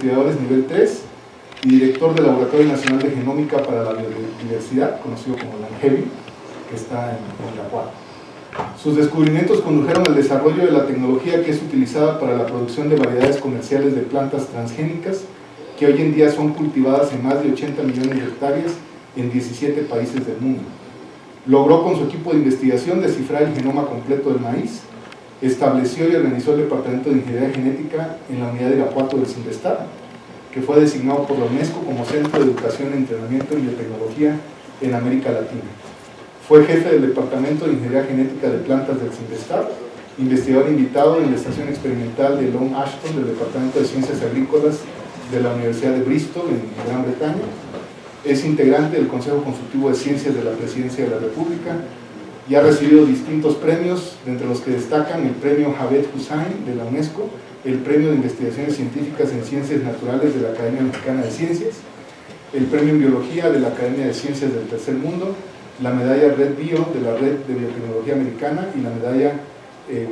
investigadores nivel 3 y director del Laboratorio Nacional de Genómica para la Biodiversidad, conocido como LANGEVI, que está en Irapuato. Sus descubrimientos condujeron al desarrollo de la tecnología que es utilizada para la producción de variedades comerciales de plantas transgénicas que hoy en día son cultivadas en más de 80 millones de hectáreas en 17 países del mundo. Logró con su equipo de investigación descifrar el genoma completo del maíz, estableció y organizó el Departamento de Ingeniería Genética en la unidad de Irapuato del CINVESTAB, que fue designado por la UNESCO como Centro de Educación, Entrenamiento y Biotecnología en América Latina. Fue jefe del Departamento de Ingeniería Genética de Plantas del CINVESTAB, investigador invitado en la Estación Experimental de Long Ashton del Departamento de Ciencias Agrícolas de la Universidad de Bristol en Gran Bretaña. Es integrante del Consejo Consultivo de Ciencias de la Presidencia de la República y ha recibido distintos premios, entre los que destacan el Premio Javed Hussain de la UNESCO, el Premio de Investigaciones Científicas en Ciencias Naturales de la Academia Mexicana de Ciencias, el Premio en Biología de la Academia de Ciencias del Tercer Mundo, la medalla Red Bio de la Red de Biotecnología Americana y la medalla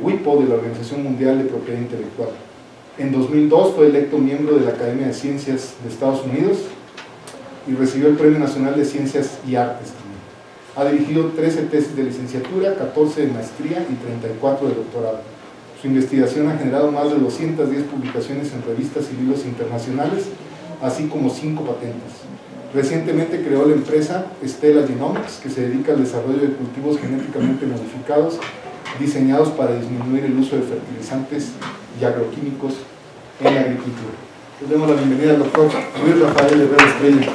WIPO de la Organización Mundial de Propiedad Intelectual. En 2002 fue electo miembro de la Academia de Ciencias de Estados Unidos y recibió el Premio Nacional de Ciencias y Artes también. Ha dirigido 13 tesis de licenciatura, 14 de maestría y 34 de doctorado. Su investigación ha generado más de 210 publicaciones en revistas y libros internacionales, así como 5 patentes. Recientemente creó la empresa Stella Genomics, que se dedica al desarrollo de cultivos genéticamente modificados, diseñados para disminuir el uso de fertilizantes y agroquímicos en la agricultura. Les damos la bienvenida al doctor Luis Rafael Herrera Estrella.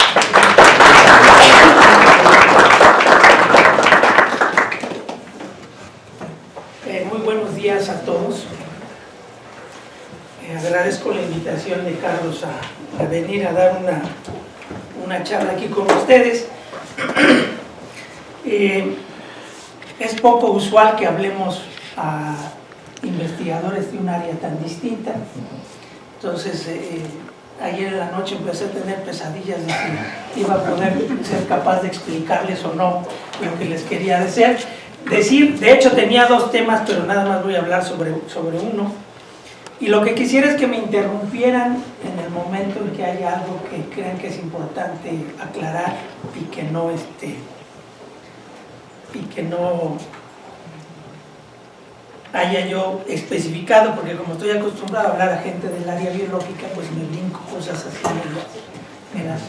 Muy buenos días a todos. Agradezco la invitación de Carlos a venir a dar una charla aquí con ustedes. Es poco usual que hablemos a investigadores de un área tan distinta. Entonces, ayer en la noche empecé a tener pesadillas de si iba a poder ser capaz de explicarles o no lo que les quería decir. De hecho, tenía 2 temas, pero nada más voy a hablar sobre uno. Y lo que quisiera es que me interrumpieran en el momento en que haya algo que crean que es importante aclarar y que no haya yo especificado, porque como estoy acostumbrado a hablar a gente del área biológica, pues me brinco cosas así en las...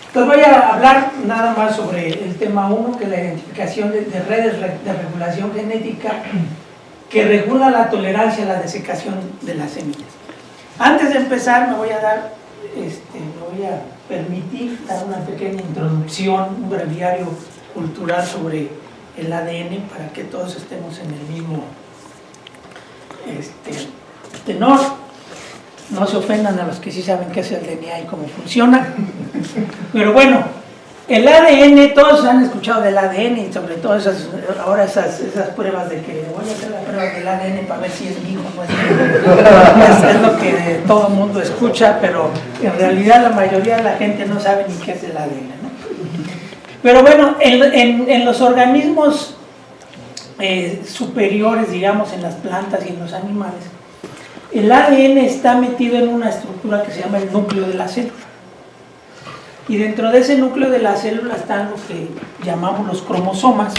Entonces voy a hablar nada más sobre el tema 1, que es la identificación de redes de regulación genética que regula la tolerancia a la desecación de las semillas. Antes de empezar me voy a permitir dar una pequeña introducción, un breviario cultural sobre el ADN para que todos estemos en el mismo tenor. No se ofendan a los que sí saben qué es el DNA y cómo funciona. Pero bueno, el ADN, todos han escuchado del ADN y sobre todo esas pruebas de que le voy a hacer la prueba del ADN para ver si es mi hijo o no es mi hijo. Es lo que todo el mundo escucha, pero en realidad la mayoría de la gente no sabe ni qué es el ADN, ¿no? Pero bueno, en los organismos superiores, digamos, en las plantas y en los animales, el ADN está metido en una estructura que se llama el núcleo de la célula. Y dentro de ese núcleo de la célula están lo que llamamos los cromosomas,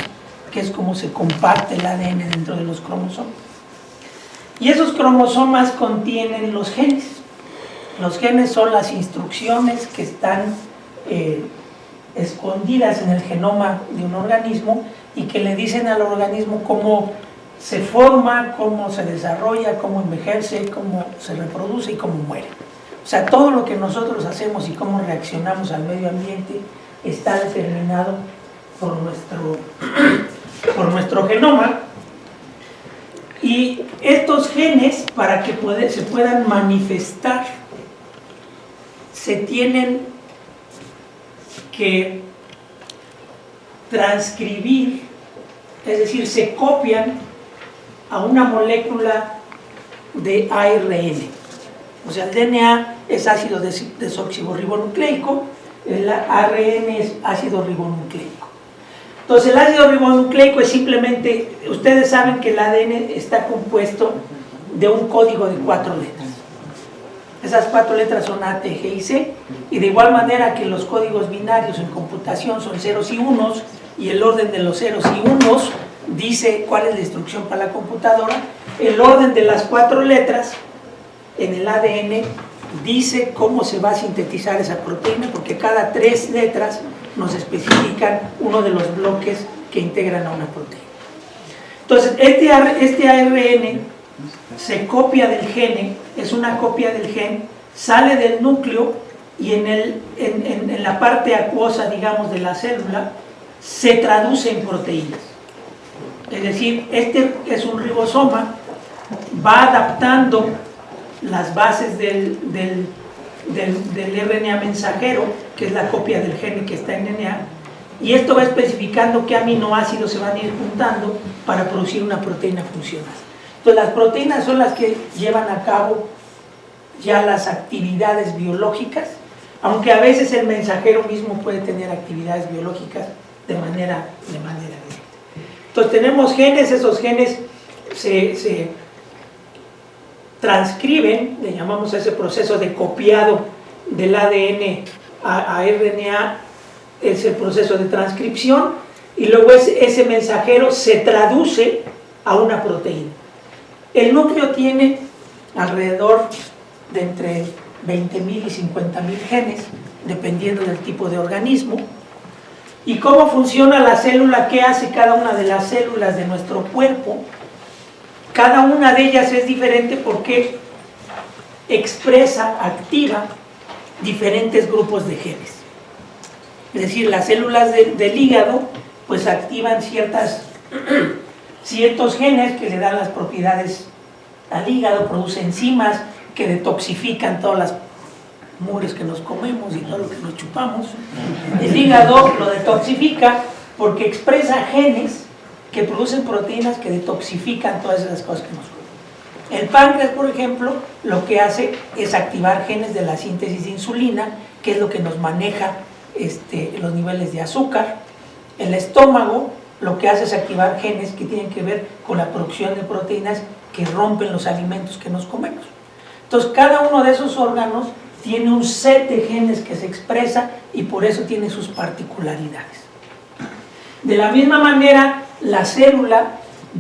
que es como se comparte el ADN dentro de los cromosomas. Y esos cromosomas contienen los genes. Los genes son las instrucciones que están escondidas en el genoma de un organismo y que le dicen al organismo cómo se forma, cómo se desarrolla, cómo envejece, cómo se reproduce y cómo muere. O sea, todo lo que nosotros hacemos y cómo reaccionamos al medio ambiente está determinado por nuestro genoma. Y estos genes, para que se puedan manifestar, se tienen que transcribir, es decir, se copian a una molécula de ARN. O sea, el DNA es ácido desoxirribonucleico, el ARN es ácido ribonucleico. Entonces, el ácido ribonucleico es simplemente, ustedes saben que el ADN está compuesto de un código de 4 letras. Esas 4 letras son A, T, G y C, y de igual manera que los códigos binarios en computación son ceros y unos, y el orden de los ceros y unos dice cuál es la instrucción para la computadora, el orden de las 4 letras en el ADN dice cómo se va a sintetizar esa proteína, porque cada 3 letras nos especifican uno de los bloques que integran a una proteína. Entonces, este ARN se copia del gene, es una copia del gen, sale del núcleo y en la parte acuosa, digamos, de la célula, se traduce en proteínas. Es decir, este es un ribosoma, va adaptando las bases del RNA mensajero, que es la copia del gen que está en DNA, y esto va especificando qué aminoácidos se van a ir juntando para producir una proteína funcional. Entonces, las proteínas son las que llevan a cabo ya las actividades biológicas, aunque a veces el mensajero mismo puede tener actividades biológicas de manera directa. Entonces, tenemos genes, esos genes se transcriben, le llamamos a ese proceso de copiado del ADN a RNA, es el proceso de transcripción, y luego ese mensajero se traduce a una proteína. El núcleo tiene alrededor de entre 20.000 y 50.000 genes, dependiendo del tipo de organismo. ¿Y cómo funciona la célula? ¿Qué hace cada una de las células de nuestro cuerpo? Cada una de ellas es diferente porque expresa, activa diferentes grupos de genes. Es decir, las células del hígado pues activan ciertos genes que le dan las propiedades al hígado, produce enzimas que detoxifican todas las mugres que nos comemos y todo lo que nos chupamos. El hígado lo detoxifica porque expresa genes que producen proteínas que detoxifican todas esas cosas que nos comemos. El páncreas, por ejemplo, lo que hace es activar genes de la síntesis de insulina, que es lo que nos maneja los niveles de azúcar. El estómago lo que hace es activar genes que tienen que ver con la producción de proteínas que rompen los alimentos que nos comemos. Entonces, cada uno de esos órganos tiene un set de genes que se expresa y por eso tiene sus particularidades. De la misma manera, la célula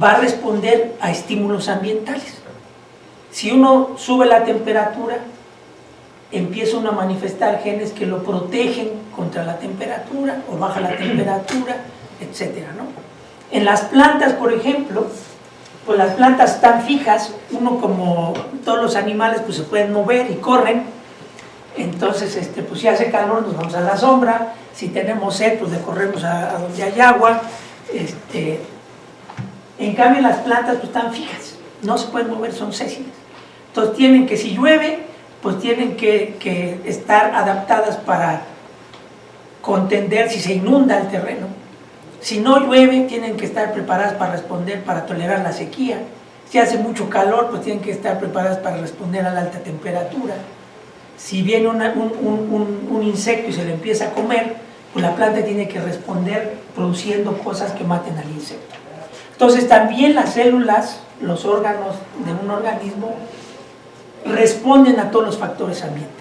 va a responder a estímulos ambientales. Si uno sube la temperatura, empieza uno a manifestar genes que lo protegen contra la temperatura o baja la temperatura, etcétera, ¿no? En las plantas, por ejemplo, pues las plantas están fijas, uno como todos los animales pues se pueden mover y corren, entonces pues si hace calor nos vamos a la sombra, si tenemos sed pues le corremos a donde hay agua, en cambio las plantas pues están fijas, no se pueden mover, son sésiles, entonces tienen que, si llueve, pues tienen que estar adaptadas para contender si se inunda el terreno. Si no llueve, tienen que estar preparadas para responder, para tolerar la sequía. Si hace mucho calor, pues tienen que estar preparadas para responder a la alta temperatura. Si viene un insecto y se le empieza a comer, pues la planta tiene que responder produciendo cosas que maten al insecto. Entonces también las células, los órganos de un organismo, responden a todos los factores ambientales.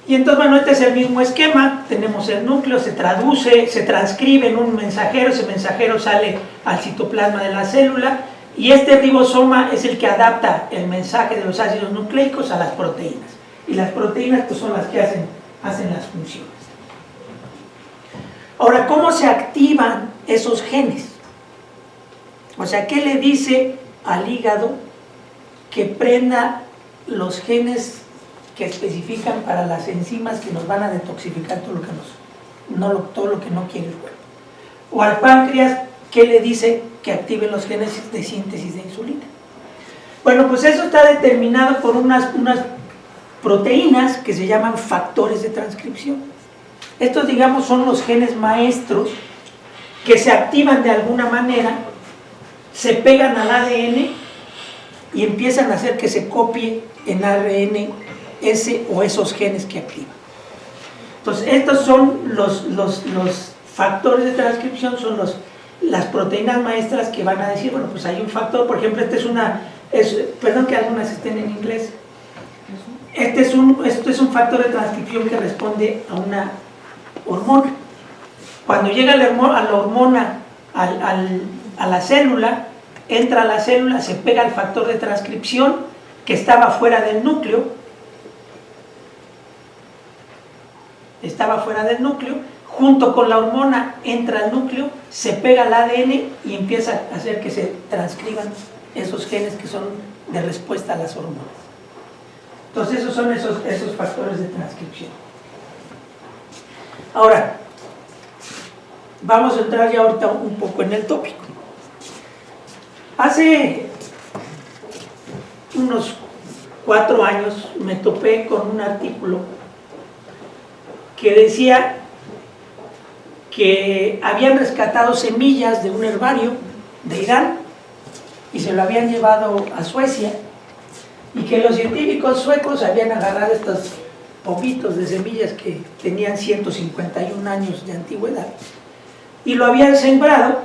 Y entonces, bueno, este es el mismo esquema, tenemos el núcleo, se traduce, se transcribe en un mensajero, ese mensajero sale al citoplasma de la célula, y este ribosoma es el que adapta el mensaje de los ácidos nucleicos a las proteínas. Y las proteínas pues son las que hacen las funciones. Ahora, ¿cómo se activan esos genes? O sea, ¿qué le dice al hígado que prenda los genes que especifican para las enzimas que nos van a detoxificar todo lo que no quiere el cuerpo? O al páncreas, ¿qué le dice que active los genes de síntesis de insulina? Bueno, pues eso está determinado por unas proteínas que se llaman factores de transcripción. Estos, digamos, son los genes maestros que se activan de alguna manera, se pegan al ADN y empiezan a hacer que se copie en ARN ese o esos genes que activan. Entonces, estos son los factores de transcripción, son las proteínas maestras que van a decir, bueno, pues hay un factor, por ejemplo, esta es una Perdón que algunas estén en inglés. Este es un factor de transcripción que responde a una hormona. Cuando llega la hormona a la célula, entra a la célula, se pega al factor de transcripción que estaba fuera del núcleo, junto con la hormona entra al núcleo, se pega al ADN y empieza a hacer que se transcriban esos genes que son de respuesta a las hormonas. Entonces esos son esos factores de transcripción. Ahora, vamos a entrar ya ahorita un poco en el tópico. Hace unos 4 años me topé con un artículo que decía que habían rescatado semillas de un herbario de Irán y se lo habían llevado a Suecia, y que los científicos suecos habían agarrado estos poquitos de semillas que tenían 151 años de antigüedad y lo habían sembrado,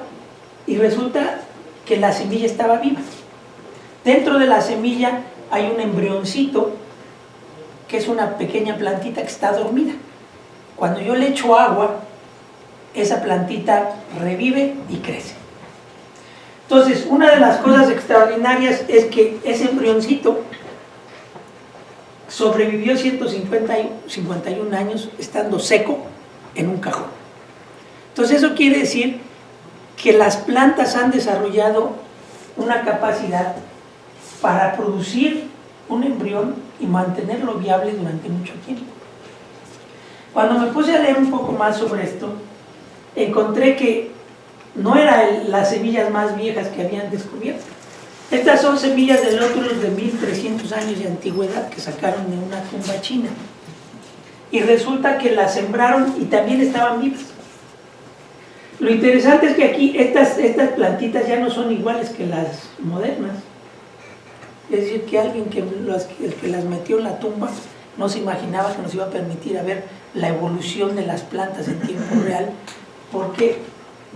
y resulta que la semilla estaba viva. Dentro de la semilla hay un embrioncito que es una pequeña plantita que está dormida. Cuando yo le echo agua, esa plantita revive y crece. Entonces, una de las cosas extraordinarias es que ese embrioncito sobrevivió 151 años estando seco en un cajón. Entonces eso quiere decir que las plantas han desarrollado una capacidad para producir un embrión y mantenerlo viable durante mucho tiempo. Cuando me puse a leer un poco más sobre esto, encontré que no eran las semillas más viejas que habían descubierto. Estas son semillas de lótulos de 1300 años de antigüedad que sacaron de una tumba china. Y resulta que las sembraron y también estaban vivas. Lo interesante es que aquí estas plantitas ya no son iguales que las modernas. Es decir, que alguien que las metió en la tumba no se imaginaba que nos iba a permitir ver la evolución de las plantas en tiempo real, porque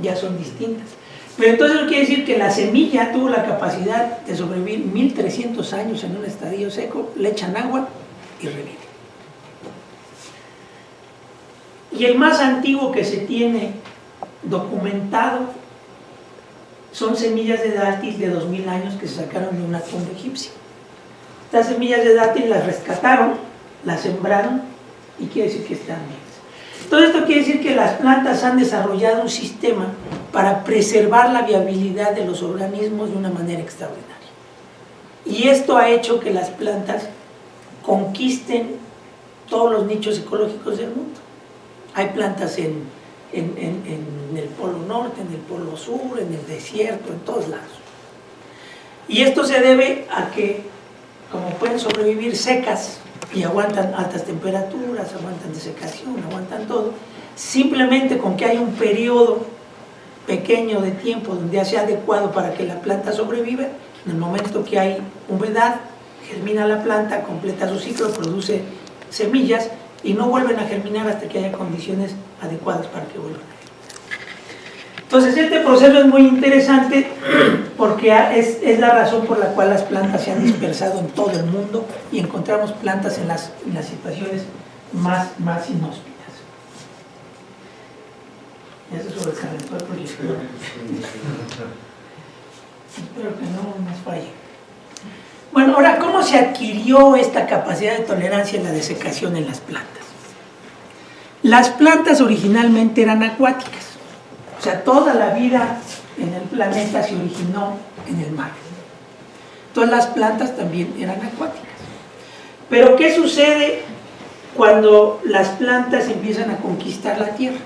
ya son distintas. Pero entonces eso quiere decir que la semilla tuvo la capacidad de sobrevivir 1300 años en un estadio seco, le echan agua y revive. Y el más antiguo que se tiene documentado son semillas de dátil de 2000 años que se sacaron de una tumba egipcia. Estas semillas de dátil las rescataron, las sembraron y quiere decir que están vivas. Todo esto quiere decir que las plantas han desarrollado un sistema para preservar la viabilidad de los organismos de una manera extraordinaria. Y esto ha hecho que las plantas conquisten todos los nichos ecológicos del mundo. Hay plantas en el polo norte, en el polo sur, en el desierto, en todos lados. Y esto se debe a que, como pueden sobrevivir secas y aguantan altas temperaturas, aguantan desecación, aguantan todo, simplemente con que hay un periodo pequeño de tiempo donde sea adecuado para que la planta sobreviva, en el momento que hay humedad, germina la planta, completa su ciclo, produce semillas y no vuelven a germinar hasta que haya condiciones adecuadas para que vuelvan a germinar. Entonces este proceso es muy interesante porque es la razón por la cual las plantas se han dispersado en todo el mundo y encontramos plantas en las situaciones más inhóspitas. Ya se sobrecalentó el proyector. Espero que no nos falle. Bueno, ahora, ¿cómo se adquirió esta capacidad de tolerancia a la desecación en las plantas? Las plantas originalmente eran acuáticas. O sea, toda la vida en el planeta se originó en el mar. Entonces las plantas también eran acuáticas. Pero ¿qué sucede cuando las plantas empiezan a conquistar la tierra?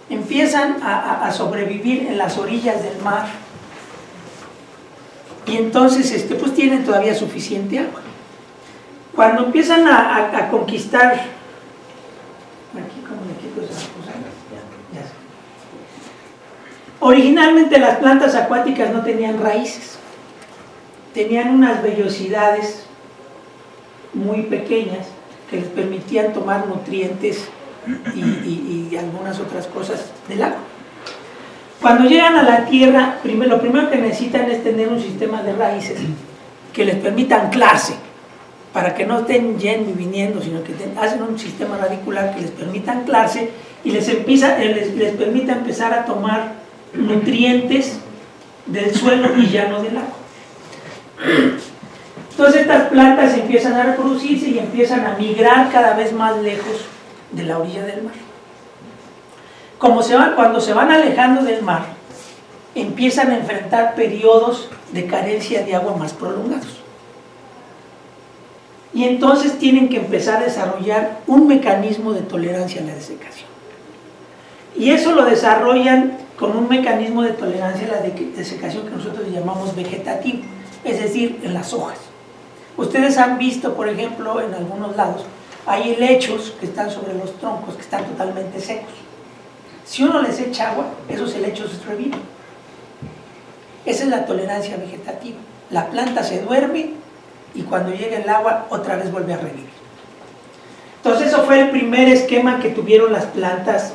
Empiezan a sobrevivir en las orillas del mar y entonces pues tienen todavía suficiente agua. Cuando empiezan a conquistar, aquí como le quito esa cosa, ya sé. Originalmente las plantas acuáticas no tenían raíces, tenían unas vellosidades muy pequeñas que les permitían tomar nutrientes y algunas otras cosas del agua. Cuando llegan a la tierra, lo primero que necesitan es tener un sistema de raíces que les permita anclarse, para que no estén yendo y viniendo, sino que hacen un sistema radicular que les permita anclarse y les permita empezar a tomar nutrientes del suelo y ya no del agua. Entonces estas plantas empiezan a reproducirse y empiezan a migrar cada vez más lejos de la orilla del mar. Cuando se van alejando del mar, empiezan a enfrentar periodos de carencia de agua más prolongados. Y entonces tienen que empezar a desarrollar un mecanismo de tolerancia a la desecación. Y eso lo desarrollan con un mecanismo de tolerancia a la desecación que nosotros le llamamos vegetativo, es decir, en las hojas. Ustedes han visto, por ejemplo, en algunos lados, hay helechos que están sobre los troncos, que están totalmente secos. Si uno les echa agua, esos helechos reviven. Esa es la tolerancia vegetativa. La planta se duerme y cuando llega el agua, otra vez vuelve a revivir. Entonces, eso fue el primer esquema que tuvieron las plantas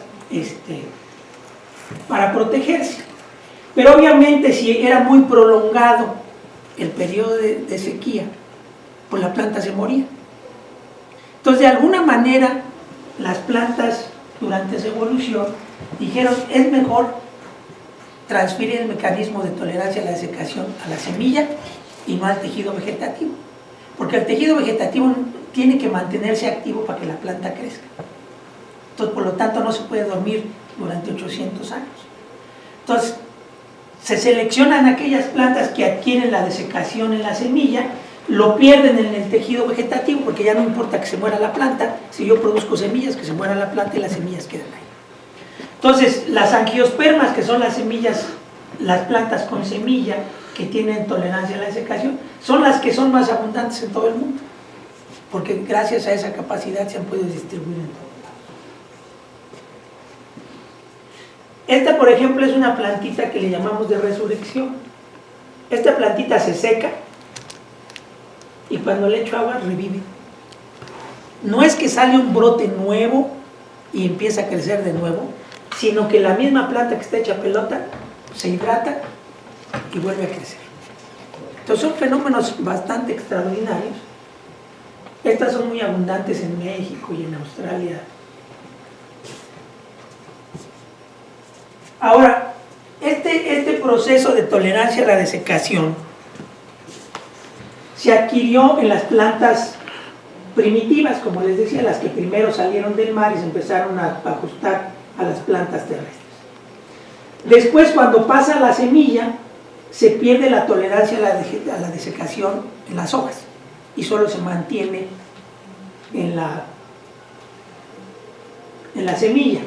para protegerse. Pero obviamente, si era muy prolongado el periodo de sequía, pues la planta se moría. Entonces, de alguna manera, las plantas durante su evolución dijeron, es mejor transferir el mecanismo de tolerancia a la desecación a la semilla y no al tejido vegetativo, porque el tejido vegetativo tiene que mantenerse activo para que la planta crezca. Entonces, por lo tanto, no se puede dormir durante 800 años. Entonces, se seleccionan aquellas plantas que adquieren la desecación en la semilla, lo pierden en el tejido vegetativo, porque ya no importa que se muera la planta, si yo produzco semillas, que se muera la planta y las semillas quedan ahí. Entonces, las angiospermas, que son las semillas, las plantas con semilla que tienen tolerancia a la desecación, son las que son más abundantes en todo el mundo, porque gracias a esa capacidad se han podido distribuir en todos lados. Esta, por ejemplo, es una plantita que le llamamos de resurrección. Esta plantita se seca y cuando le echo agua revive. No es que sale un brote nuevo y empieza a crecer de nuevo, sino que la misma planta que está hecha pelota se hidrata y vuelve a crecer. Entonces son fenómenos bastante extraordinarios. Estas son muy abundantes en México y en Australia. Ahora, este proceso de tolerancia a la desecación se adquirió en las plantas primitivas, como les decía, las que primero salieron del mar y se empezaron a ajustar a las plantas terrestres. Después, cuando pasa la semilla, se pierde la tolerancia a la desecación en las hojas y solo se mantiene en la semilla.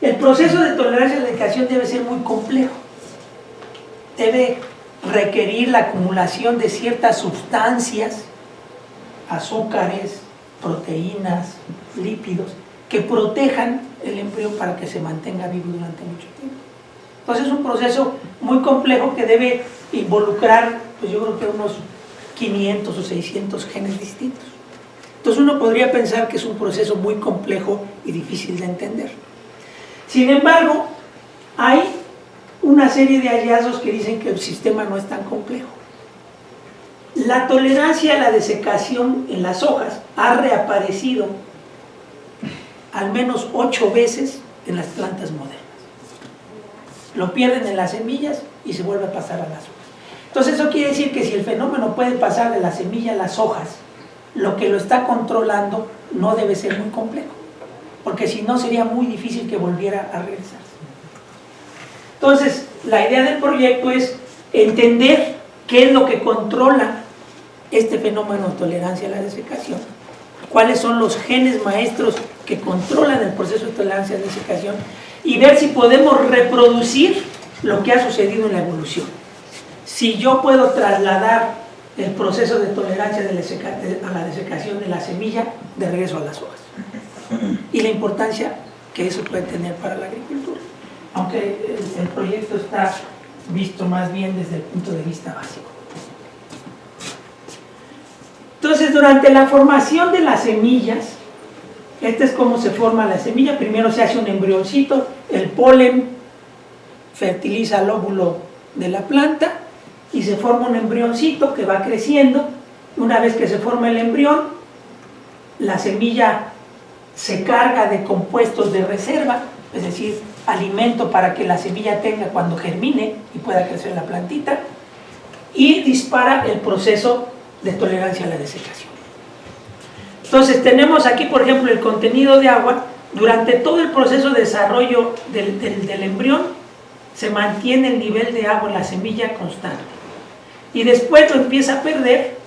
El proceso de tolerancia a la desecación debe ser muy complejo. Debe requerir la acumulación de ciertas sustancias, azúcares, proteínas, lípidos, que protejan el embrión para que se mantenga vivo durante mucho tiempo. Entonces es un proceso muy complejo que debe involucrar, pues yo creo que unos 500 o 600 genes distintos. Entonces uno podría pensar que es un proceso muy complejo y difícil de entender. Sin embargo, hay una serie de hallazgos que dicen que el sistema no es tan complejo. La tolerancia a la desecación en las hojas ha reaparecido al menos 8 veces en las plantas modernas. Lo pierden en las semillas y se vuelve a pasar a las hojas. Entonces eso quiere decir que si el fenómeno puede pasar de la semilla a las hojas, lo que lo está controlando no debe ser muy complejo, porque si no sería muy difícil que volviera a regresarse. Entonces, la idea del proyecto es entender qué es lo que controla este fenómeno de tolerancia a la desecación, cuáles son los genes maestros que controlan el proceso de tolerancia a la desecación y ver si podemos reproducir lo que ha sucedido en la evolución. Si yo puedo trasladar el proceso de tolerancia a la desecación de la semilla de regreso a las hojas y la importancia que eso puede tener para la agricultura, aunque el proyecto está visto más bien desde el punto de vista básico. Entonces, durante la formación de las semillas, este es cómo se forma la semilla. Primero se hace un embrioncito, el polen fertiliza el óvulo de la planta y se forma un embrioncito que va creciendo. Una vez que se forma el embrión, la semilla se carga de compuestos de reserva, es decir, alimento para que la semilla tenga cuando germine y pueda crecer la plantita, y dispara el proceso de tolerancia a la desecación. Entonces tenemos aquí, por ejemplo, el contenido de agua. Durante todo el proceso de desarrollo del embrión se mantiene el nivel de agua en la semilla constante, y después lo empieza a perder.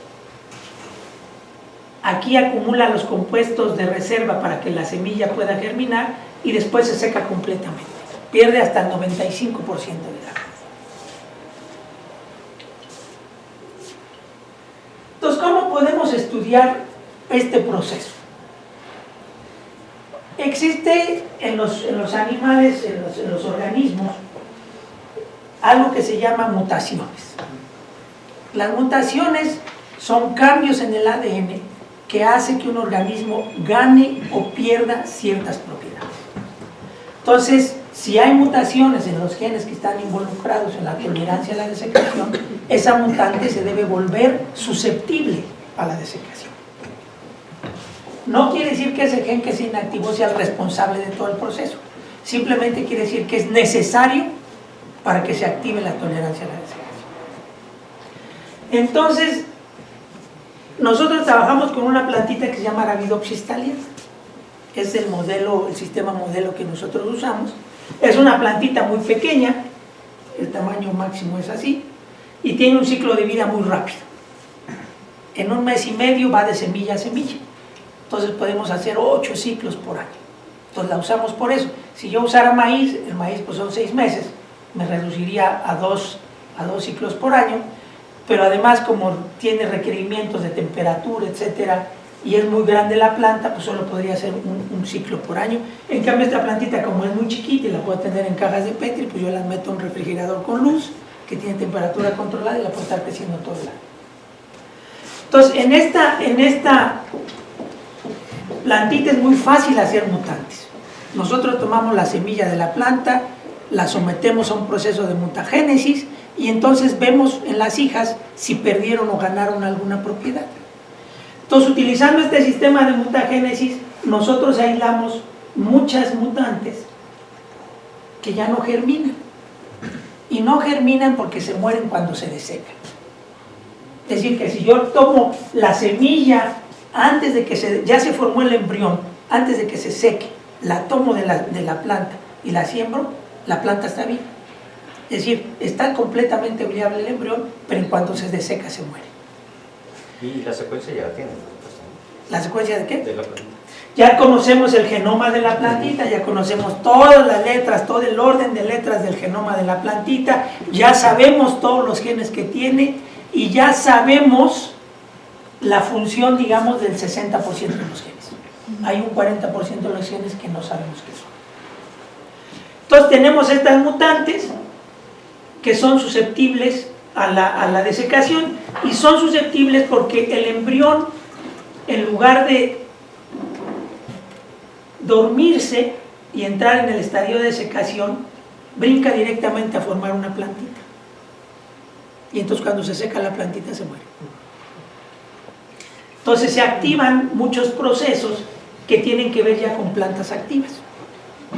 Aquí acumula los compuestos de reserva para que la semilla pueda germinar y después se seca completamente. Pierde hasta el 95% del agua. Entonces, ¿cómo podemos estudiar este proceso? Existe en los animales, en los organismos, algo que se llama mutaciones. Las mutaciones son cambios en el ADN que hace que un organismo gane o pierda ciertas propiedades. Entonces, si hay mutaciones en los genes que están involucrados en la tolerancia a la desecación, esa mutante se debe volver susceptible a la desecación. No quiere decir que ese gen que se inactivó sea el responsable de todo el proceso, simplemente quiere decir que es necesario para que se active la tolerancia a la desecación. Entonces, nosotros trabajamos con una plantita que se llama Arabidopsis thaliana. Es el sistema modelo que nosotros usamos. Es una plantita muy pequeña, el tamaño máximo es así, y tiene un ciclo de vida muy rápido. En 1 mes y medio va de semilla a semilla. Entonces podemos hacer 8 ciclos por año. Entonces la usamos por eso. Si yo usara maíz, el maíz pues son 6 meses, me reduciría a 2 ciclos por año. Pero además, como tiene requerimientos de temperatura, etcétera, y es muy grande la planta, pues solo podría hacer un ciclo por año. En cambio, esta plantita, como es muy chiquita y la puedo tener en cajas de Petri, pues yo la meto en un refrigerador con luz, que tiene temperatura controlada, y la puedo estar creciendo todo el año. Entonces, en esta plantita es muy fácil hacer mutantes. Nosotros tomamos la semilla de la planta, la sometemos a un proceso de mutagénesis, y entonces vemos en las hijas si perdieron o ganaron alguna propiedad. Entonces, utilizando este sistema de mutagénesis, nosotros aislamos muchas mutantes que ya no germinan. Y no germinan porque se mueren cuando se desecan. Es decir, que si yo tomo la semilla antes de que ya se formó el embrión, antes de que se seque, la tomo de la planta y la siembro, la planta está viva. Es decir, está completamente viable el embrión, pero en cuanto se deseca se muere. ¿Y la secuencia ya la tienen? ¿La secuencia de qué? De la planta. Ya conocemos el genoma de la plantita, ya conocemos todas las letras, todo el orden de letras del genoma de la plantita, ya sabemos todos los genes que tiene y ya sabemos la función, digamos, del 60% de los genes. Hay un 40% de los genes que no sabemos qué son. Entonces tenemos estas mutantes que son susceptibles a la desecación, y son susceptibles porque el embrión, en lugar de dormirse y entrar en el estadio de desecación, brinca directamente a formar una plantita, y entonces cuando se seca la plantita se muere. Entonces se activan muchos procesos que tienen que ver ya con plantas activas.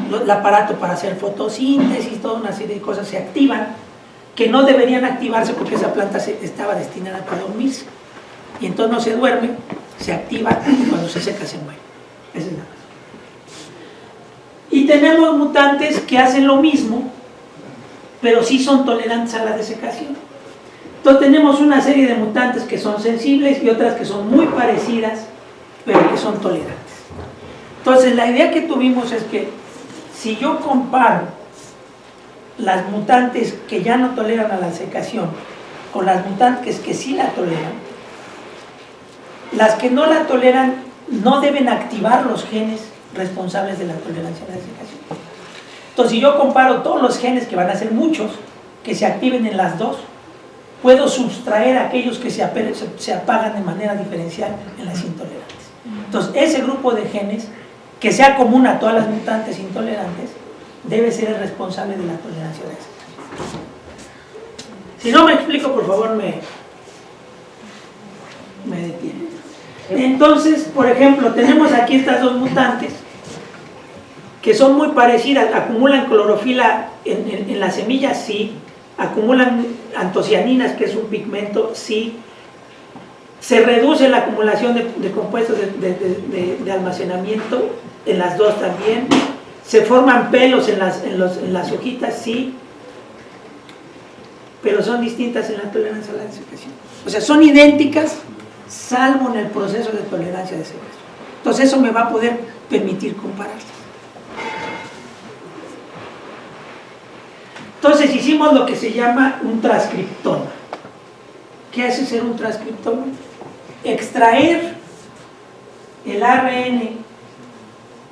El aparato para hacer fotosíntesis, toda una serie de cosas se activan que no deberían activarse porque esa planta estaba destinada para dormirse, y entonces no se duerme, se activa, y cuando se seca se muere. Esa es la razón. Y tenemos mutantes que hacen lo mismo, pero sí son tolerantes a la desecación. Entonces tenemos una serie de mutantes que son sensibles y otras que son muy parecidas, pero que son tolerantes. Entonces la idea que tuvimos es que si yo comparo las mutantes que ya no toleran a la desecación con las mutantes que sí la toleran, las que no la toleran no deben activar los genes responsables de la tolerancia a la desecación. Entonces, si yo comparo todos los genes, que van a ser muchos, que se activen en las dos, puedo sustraer aquellos que se apagan de manera diferencial en las intolerantes. Entonces, ese grupo de genes, que sea común a todas las mutantes intolerantes, debe ser el responsable de la tolerancia a la desecación. Si no me explico, por favor, me detienen. Entonces, por ejemplo, tenemos aquí estas dos mutantes que son muy parecidas, acumulan clorofila en las semillas, sí, acumulan antocianinas, que es un pigmento, sí, se reduce la acumulación de compuestos de almacenamiento en las dos también, se forman pelos en las hojitas, sí, pero son distintas en la tolerancia a la desecación. O sea, son idénticas, salvo en el proceso de tolerancia a desecación. Entonces eso me va a poder permitir compararlas. Entonces hicimos lo que se llama un transcriptoma. ¿Qué hace ser un transcriptoma? Extraer el ARN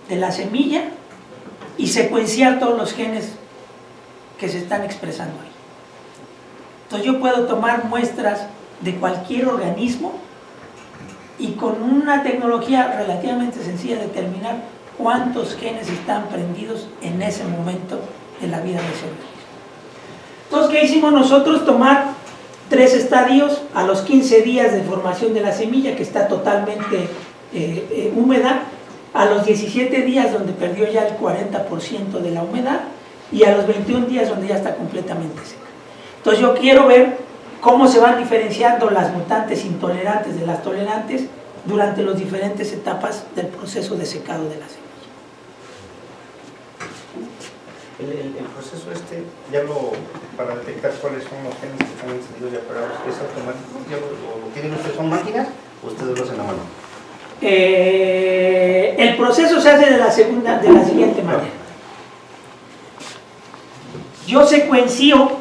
de la semilla y secuenciar todos los genes que se están expresando ahí. Entonces yo puedo tomar muestras de cualquier organismo y con una tecnología relativamente sencilla determinar cuántos genes están prendidos en ese momento de la vida de ese organismo. Entonces, ¿qué hicimos nosotros? Tomar 3 estadios a los 15 días de formación de la semilla, que está totalmente húmeda, a los 17 días donde perdió ya el 40% de la humedad y a los 21 días donde ya está completamente seca. Entonces yo quiero ver cómo se van diferenciando las mutantes intolerantes de las tolerantes durante las diferentes etapas del proceso de secado de la semilla. El proceso para detectar cuáles son los genes que están encendidos y apagados, ¿es automático? ¿Lo tienen ustedes, son máquinas o ustedes lo hacen a mano? El proceso se hace de la siguiente manera. Yo secuencio,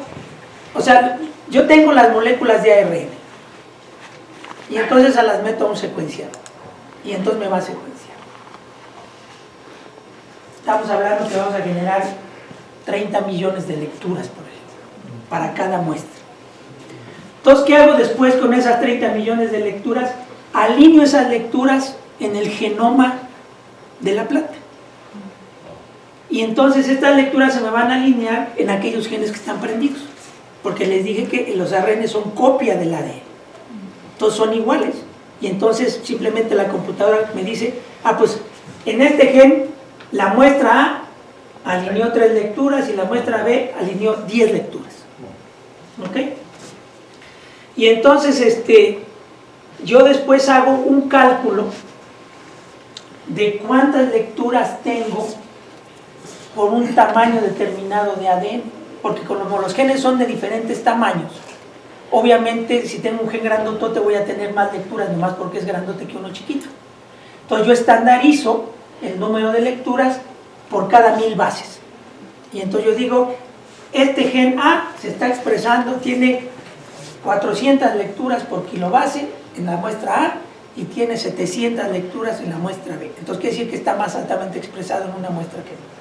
o sea, yo tengo las moléculas de ARN y entonces las meto a un secuenciador y entonces me va a secuenciar. Estamos hablando que vamos a generar 30 millones de lecturas, por ejemplo, para cada muestra. Entonces, ¿qué hago después con esas 30 millones de lecturas? Alineo esas lecturas en el genoma de la planta. Y entonces estas lecturas se me van a alinear en aquellos genes que están prendidos, porque les dije que los ARN son copia del ADN. Entonces son iguales. Y entonces simplemente la computadora me dice, pues en este gen la muestra A alineó 3 lecturas y la muestra B alineó 10 lecturas. ¿Ok? Y entonces yo después hago un cálculo de cuántas lecturas tengo por un tamaño determinado de ADN, porque como los genes son de diferentes tamaños, obviamente si tengo un gen grandotote voy a tener más lecturas, nomás porque es grandote que uno chiquito. Entonces yo estandarizo el número de lecturas por cada 1000 bases. Y entonces yo digo, este gen A se está expresando, tiene 400 lecturas por kilobase en la muestra A y tiene 700 lecturas en la muestra B. Entonces quiere decir que está más altamente expresado en una muestra que en otra.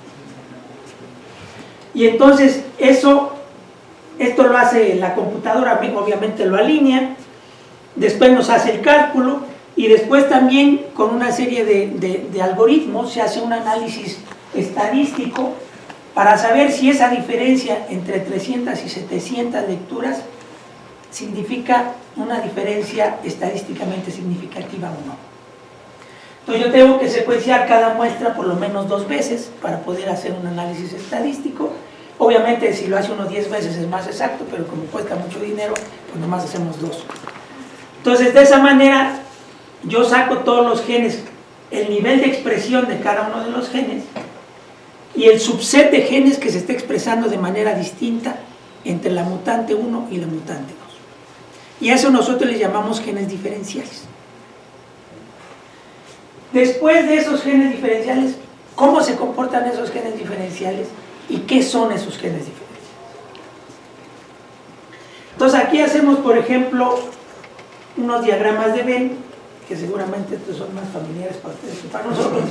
Y entonces esto lo hace la computadora, obviamente lo alinea, después nos hace el cálculo y después también con una serie de algoritmos se hace un análisis estadístico para saber si esa diferencia entre 300 y 700 lecturas significa una diferencia estadísticamente significativa o no. Entonces yo tengo que secuenciar cada muestra por lo menos 2 veces para poder hacer un análisis estadístico. Obviamente si lo hace uno 10 veces es más exacto, pero como cuesta mucho dinero, pues nomás hacemos 2. Entonces de esa manera yo saco todos los genes, el nivel de expresión de cada uno de los genes y el subset de genes que se está expresando de manera distinta entre la mutante 1 y la mutante 2. Y a eso nosotros le llamamos genes diferenciales. Después de esos genes diferenciales, ¿cómo se comportan esos genes diferenciales? ¿Y qué son esos genes diferenciales? Entonces aquí hacemos, por ejemplo, unos diagramas de Venn, que seguramente estos son más familiares para ustedes que para nosotros.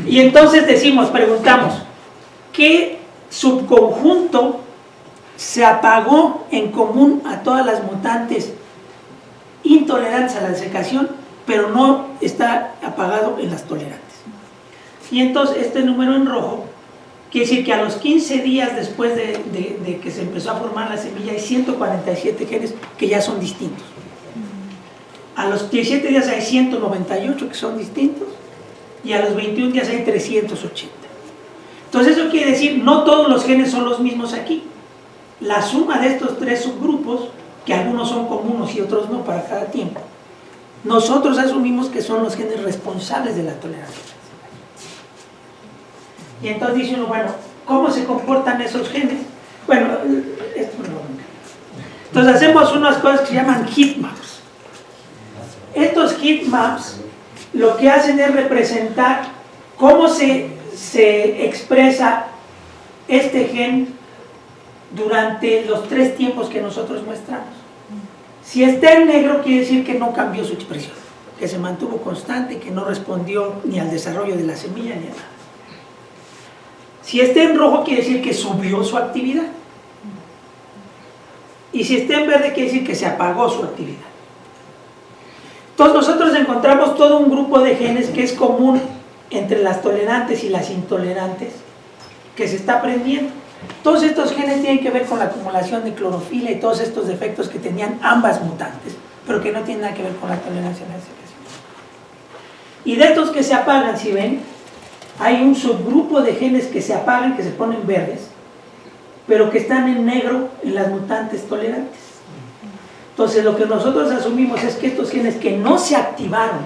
Y entonces preguntamos, ¿qué subconjunto se apagó en común a todas las mutantes intolerantes a la desecación, pero no está apagado en las tolerantes? Y entonces este número en rojo quiere decir que a los 15 días después de que se empezó a formar la semilla hay 147 genes que ya son distintos. A los 17 días hay 198 que son distintos y a los 21 días hay 380. Entonces eso quiere decir, no todos los genes son los mismos aquí. La suma de estos tres subgrupos, que algunos son comunes y otros no para cada tiempo, nosotros asumimos que son los genes responsables de la tolerancia. Y entonces dice uno, bueno, ¿cómo se comportan esos genes? Bueno, esto no. Entonces hacemos unas cosas que se llaman heat maps. Estos heat maps lo que hacen es representar cómo se expresa este gen durante los 3 tiempos que nosotros muestramos. Si está en negro quiere decir que no cambió su expresión, que se mantuvo constante, que no respondió ni al desarrollo de la semilla ni a nada. Si está en rojo quiere decir que subió su actividad. Y si está en verde quiere decir que se apagó su actividad. Entonces nosotros encontramos todo un grupo de genes que es común entre las tolerantes y las intolerantes, que se está aprendiendo. Todos estos genes tienen que ver con la acumulación de clorofila y todos estos defectos que tenían ambas mutantes, pero que no tienen nada que ver con la tolerancia a la desecación. Y de estos que se apagan, si ven, hay un subgrupo de genes que se apagan, que se ponen verdes, pero que están en negro en las mutantes tolerantes. Entonces lo que nosotros asumimos es que estos genes que no se activaron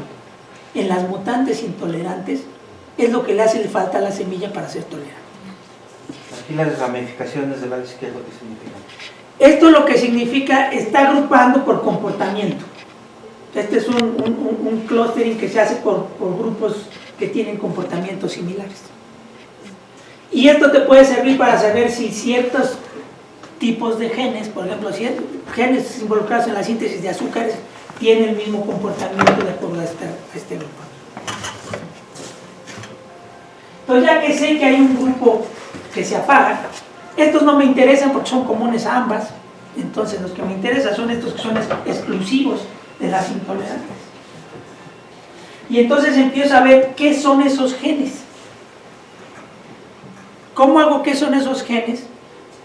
en las mutantes intolerantes es lo que le hace falta a la semilla para ser tolerante. Aquí las ramificaciones del lado izquierdo, ¿qué significan? Esto lo que significa, está agrupando por comportamiento. Este es un clustering que se hace por grupos que tienen comportamientos similares. Y esto te puede servir para saber si ciertos tipos de genes, por ejemplo, si genes involucrados en la síntesis de azúcares, tienen el mismo comportamiento de acuerdo a este grupo. Entonces ya que sé que hay un grupo que se apaga, estos no me interesan porque son comunes a ambas, entonces los que me interesan son estos que son exclusivos de las intolerantes. Y entonces empiezo a ver qué son esos genes. ¿Cómo hago qué son esos genes?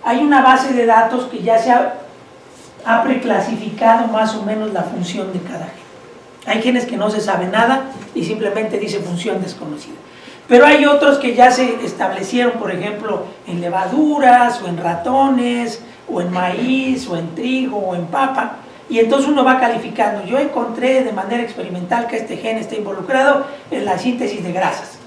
Hay una base de datos que ya se ha preclasificado más o menos la función de cada gen. Hay genes que no se sabe nada y simplemente dice función desconocida. Pero hay otros que ya se establecieron, por ejemplo, en levaduras, o en ratones, o en maíz, o en trigo, o en papa, y entonces uno va calificando. Yo encontré de manera experimental que este gen está involucrado en la síntesis de grasas.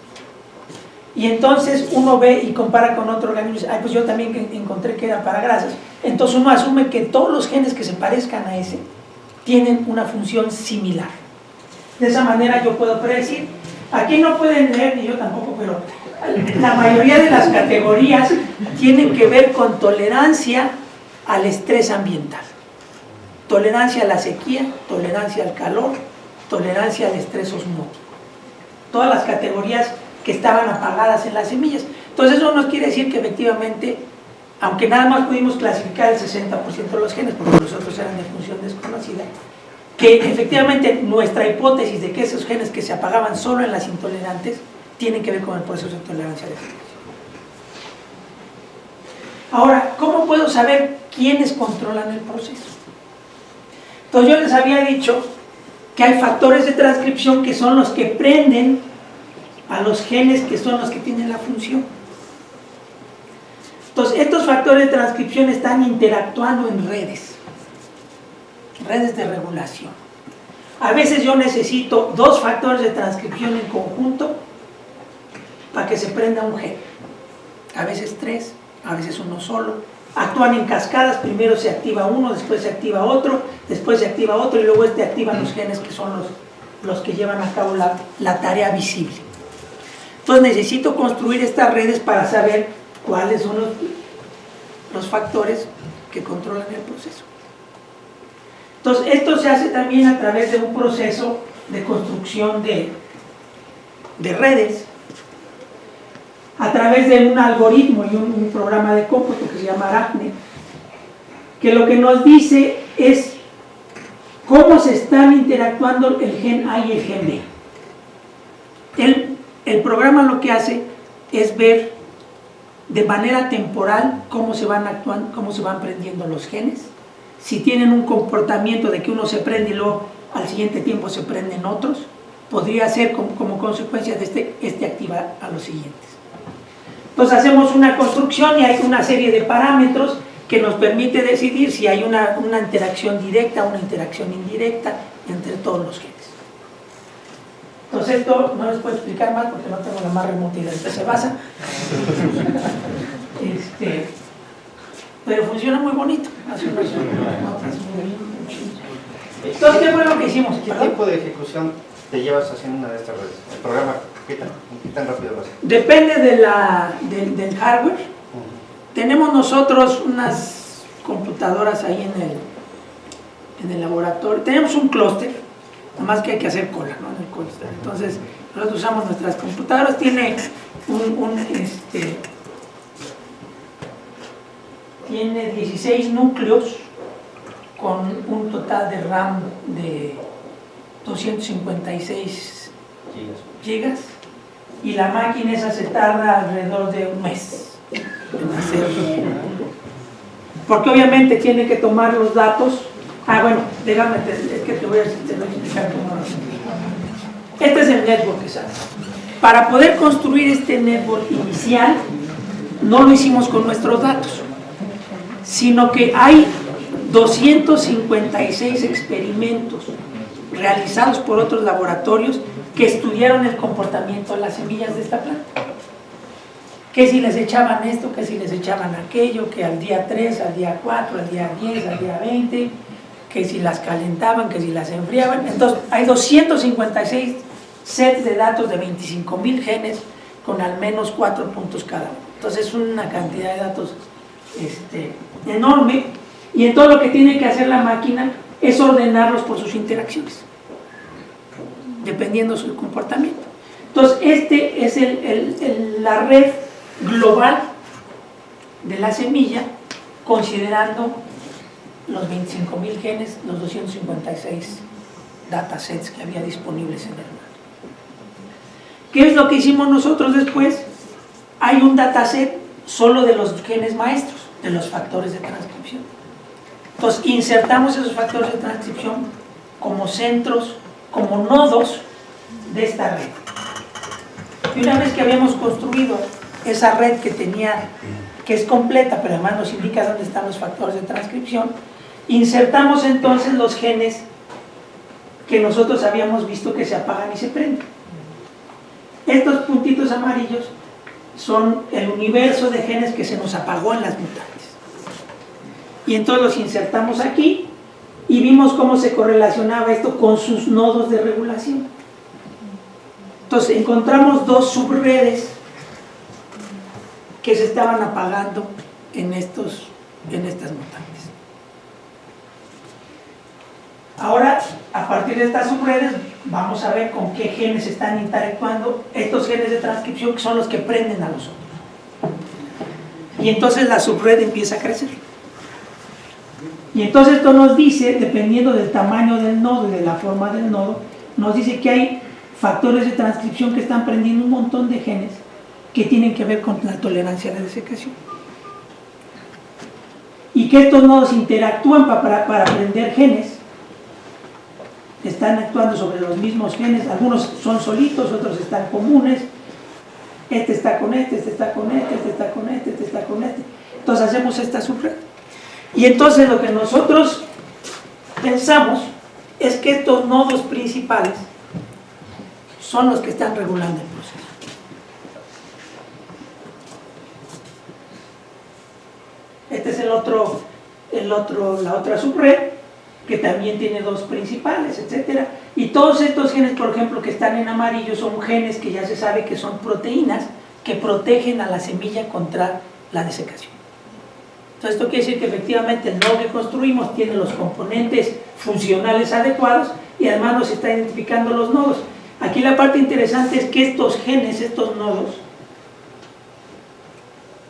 Y entonces uno ve y compara con otro organismo y dice, pues yo también encontré que era para grasas. Entonces uno asume que todos los genes que se parezcan a ese tienen una función similar. De esa manera yo puedo predecir. Aquí no pueden leer, ni yo tampoco, pero la mayoría de las categorías tienen que ver con tolerancia al estrés ambiental. Tolerancia a la sequía, tolerancia al calor, tolerancia al estrés osmótico. Todas las categorías que estaban apagadas en las semillas. Entonces eso nos quiere decir que efectivamente, aunque nada más pudimos clasificar el 60% de los genes, porque los otros eran de función desconocida, que efectivamente nuestra hipótesis de que esos genes que se apagaban solo en las intolerantes tienen que ver con el proceso de tolerancia a la desecación. Ahora, ¿cómo puedo saber quiénes controlan el proceso? Entonces yo les había dicho que hay factores de transcripción que son los que prenden a los genes que son los que tienen la función. Entonces estos factores de transcripción están interactuando en redes de regulación. A veces yo necesito 2 factores de transcripción en conjunto para que se prenda un gen. A veces 3, a veces uno solo. Actúan en cascadas, primero se activa uno, después se activa otro, después se activa otro y luego activan los genes que son los que llevan a cabo la tarea visible. Entonces necesito construir estas redes para saber cuáles son los factores que controlan el proceso. Entonces esto se hace también a través de un proceso de construcción de redes, a través de un algoritmo y un programa de cómputo que se llama Arachne, que lo que nos dice es cómo se están interactuando el gen A y el gen B. El programa lo que hace es ver de manera temporal cómo se van actuando, cómo se van prendiendo los genes, si tienen un comportamiento de que uno se prende y luego al siguiente tiempo se prenden otros, podría ser como consecuencia de este activa a los siguientes. Entonces hacemos una construcción y hay una serie de parámetros que nos permite decidir si hay una interacción directa o una interacción indirecta entre todos los genes. Entonces esto no les puedo explicar más porque no tengo la más remota idea de qué se basa. Pero funciona muy bonito. Hace unas notas muy. Entonces, ¿qué fue lo que hicimos? ¿Qué tiempo de ejecución te llevas haciendo una de estas redes? El programa, ¿qué tan rápido lo hace? Depende del hardware. Tenemos nosotros unas computadoras ahí en el laboratorio. Tenemos un clúster, nada más que hay que hacer cola, ¿no? En el clúster. Entonces, nosotros usamos nuestras computadoras. Tiene tiene 16 núcleos con un total de RAM de 256 gigas y la máquina esa se tarda alrededor de un mes en hacer, porque obviamente tiene que tomar los datos. Bueno, déjame, es que te voy a explicar cómo lo hacemos. Este es el network que sale. Para poder construir este network inicial no lo hicimos con nuestros datos, sino que hay 256 experimentos realizados por otros laboratorios que estudiaron el comportamiento de las semillas de esta planta. Que si les echaban esto, que si les echaban aquello, que al día 3, al día 4, al día 10, al día 20, que si las calentaban, que si las enfriaban. Entonces hay 256 sets de datos de 25,000 genes con al menos 4 puntos cada uno. Entonces es una cantidad de datos enorme, y entonces lo que tiene que hacer la máquina es ordenarlos por sus interacciones, dependiendo de su comportamiento. Entonces este es la red global de la semilla, considerando los 25,000 genes, los 256 datasets que había disponibles en el mundo. ¿Qué es lo que hicimos nosotros después? Hay un dataset solo de los genes maestros, de los factores de transcripción. Entonces insertamos esos factores de transcripción como centros, como nodos de esta red. Y una vez que habíamos construido esa red que es completa, pero además nos indica dónde están los factores de transcripción, insertamos entonces los genes que nosotros habíamos visto que se apagan y se prenden. Estos puntitos amarillos son el universo de genes que se nos apagó en las mutantes. Y entonces los insertamos aquí y vimos cómo se correlacionaba esto con sus nodos de regulación. Entonces encontramos dos subredes que se estaban apagando en estas mutantes. Ahora, a partir de estas subredes, vamos a ver con qué genes están interactuando estos genes de transcripción, que son los que prenden a los otros. Y entonces la subred empieza a crecer. Y entonces esto nos dice, dependiendo del tamaño del nodo y de la forma del nodo, nos dice que hay factores de transcripción que están prendiendo un montón de genes que tienen que ver con la tolerancia a la desecación. Y que estos nodos interactúan para prender genes, están actuando sobre los mismos genes, algunos son solitos, otros están comunes, este está con este, este está con este, este está con este, este está con este. Entonces hacemos esta subred. Y entonces lo que nosotros pensamos es que estos nodos principales son los que están regulando el proceso. Este es la otra subred, que también tiene dos principales, etcétera. Y todos estos genes, por ejemplo, que están en amarillo, son genes que ya se sabe que son proteínas que protegen a la semilla contra la desecación. Entonces esto quiere decir que efectivamente el nodo que construimos tiene los componentes funcionales adecuados y además nos está identificando los nodos. Aquí la parte interesante es que estos genes, estos nodos,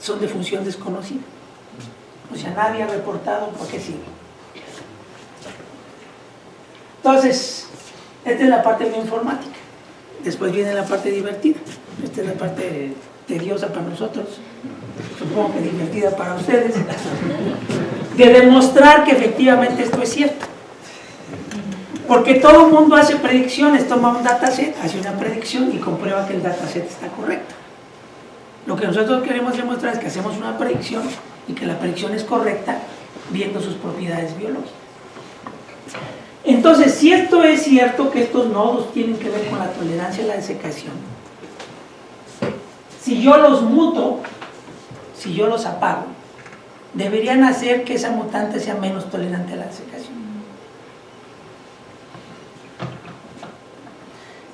son de función desconocida. O sea, nadie ha reportado por qué sirve. Entonces, esta es la parte bioinformática. Después viene la parte divertida. Esta es la parte tediosa para nosotros, supongo que divertida para ustedes, de demostrar que efectivamente esto es cierto. Porque todo el mundo hace predicciones, toma un dataset, hace una predicción y comprueba que el dataset está correcto. Lo que nosotros queremos demostrar es que hacemos una predicción y que la predicción es correcta viendo sus propiedades biológicas. Entonces, si esto es cierto que estos nodos tienen que ver con la tolerancia a la desecación, si yo los muto, si yo los apago, deberían hacer que esa mutante sea menos tolerante a la desecación.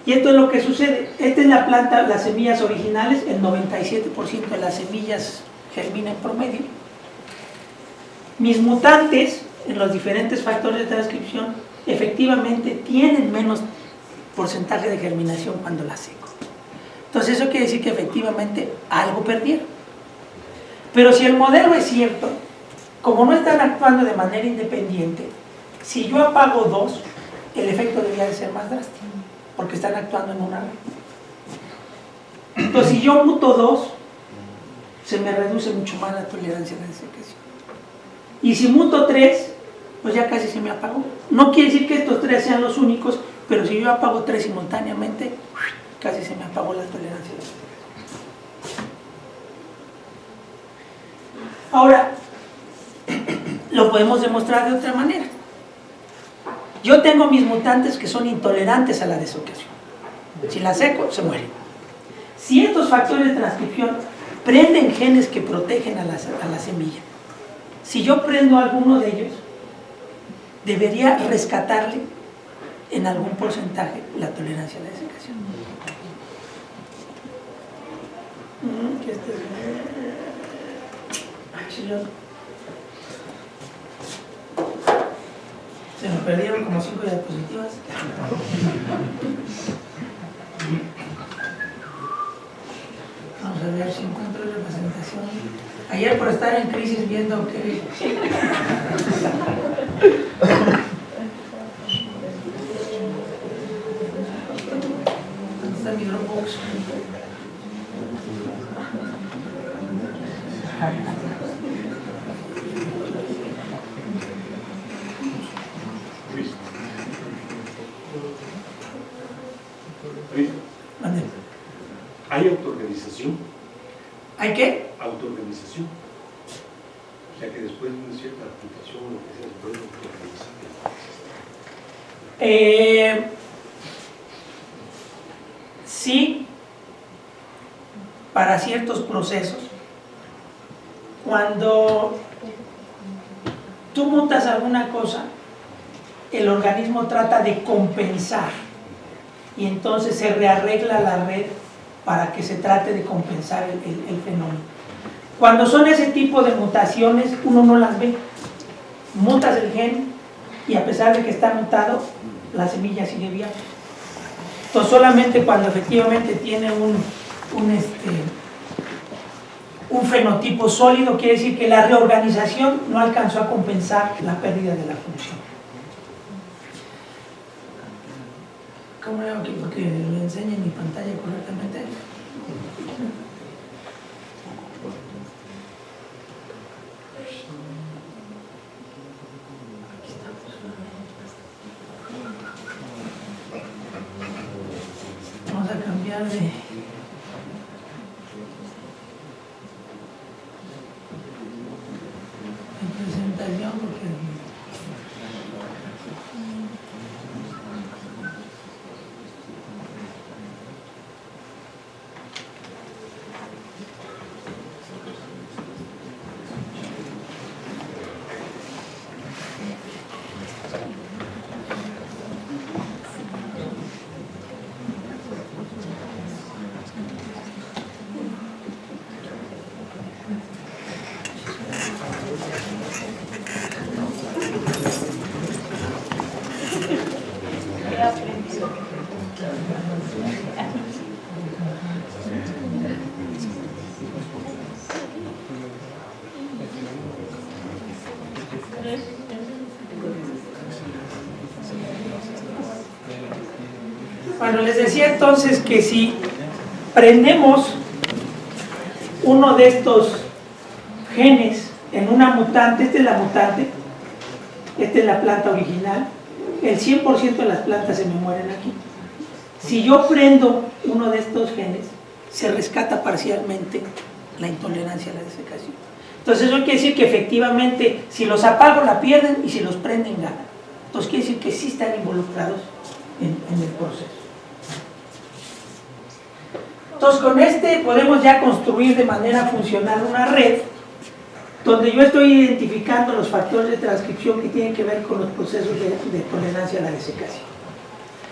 Y esto es lo que sucede. Esta es la planta, las semillas originales, el 97% de las semillas germina en promedio. Mis mutantes, en los diferentes factores de transcripción, efectivamente tienen menos porcentaje de germinación cuando las seco. Entonces eso quiere decir que efectivamente algo perdieron. Pero si el modelo es cierto, como no están actuando de manera independiente, si yo apago dos, el efecto debería de ser más drástico, porque están actuando en una red. Entonces si yo muto dos, se me reduce mucho más la tolerancia a la desecación. Y si muto tres, pues ya casi se me apagó. No quiere decir que estos tres sean los únicos, pero si yo apago tres simultáneamente, casi se me apagó la tolerancia a la desecación. Ahora, lo podemos demostrar de otra manera. Yo tengo mis mutantes que son intolerantes a la desecación. Si la seco, se mueren. Si estos factores de transcripción prenden genes que protegen a la semilla, si yo prendo alguno de ellos, debería rescatarle en algún porcentaje la tolerancia a la desecación. Se me perdieron como 5 diapositivas. Vamos a ver si encuentro la presentación. Ayer por estar en crisis viendo que... ¿Dónde está mi Dropbox? ¿Hay autoorganización? ¿Hay qué? Autoorganización. O sea que después de una cierta aplicación o lo que sea, se puede autoorganizar. Sí, para ciertos procesos. Cuando tú mutas alguna cosa, el organismo trata de compensar y entonces se rearregla la red para que se trate de compensar el fenómeno. Cuando son ese tipo de mutaciones, uno no las ve. Mutas el gen y a pesar de que está mutado, la semilla sigue viva. Entonces solamente cuando efectivamente tiene un fenotipo sólido, quiere decir que la reorganización no alcanzó a compensar la pérdida de la función. ¿Cómo le hago aquí? Porque lo enseñe en mi pantalla correctamente. Vamos a cambiar de presentación porque bueno, les decía entonces que si prendemos uno de estos genes en una mutante, esta es la mutante, esta es la planta original, el 100% de las plantas se me mueren aquí. Si yo prendo uno de estos genes, se rescata parcialmente la intolerancia a la desecación. Entonces eso quiere decir que efectivamente si los apago la pierden y si los prenden ganan. Entonces quiere decir que sí están involucrados en el proceso. Entonces con este podemos ya construir de manera funcional una red donde yo estoy identificando los factores de transcripción que tienen que ver con los procesos de tolerancia a la desecación.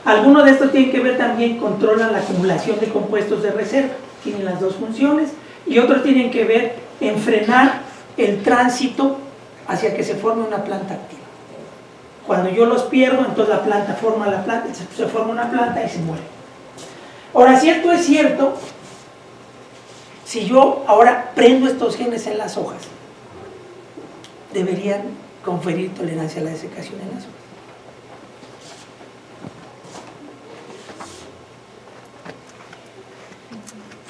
Algunos de estos tienen que ver también, controlan la acumulación de compuestos de reserva, tienen las dos funciones, y otros tienen que ver en frenar el tránsito hacia que se forme una planta activa. Cuando yo los pierdo, entonces la planta forma la planta, se forma una planta y se muere. Ahora, si esto es cierto, si yo ahora prendo estos genes en las hojas, deberían conferir tolerancia a la desecación en las hojas.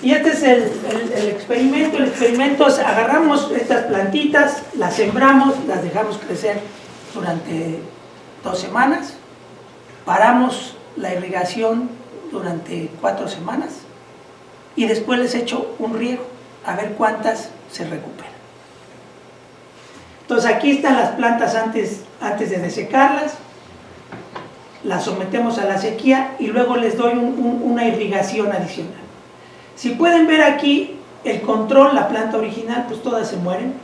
Y este es el experimento. El experimento es: agarramos estas plantitas, las sembramos, las dejamos crecer durante 2 semanas, paramos la irrigación durante 4 semanas y después les echo un riego a ver cuántas se recuperan. Entonces aquí están las plantas antes de desecarlas, las sometemos a la sequía y luego les doy una irrigación adicional. Si pueden ver aquí el control, la planta original, pues todas se mueren.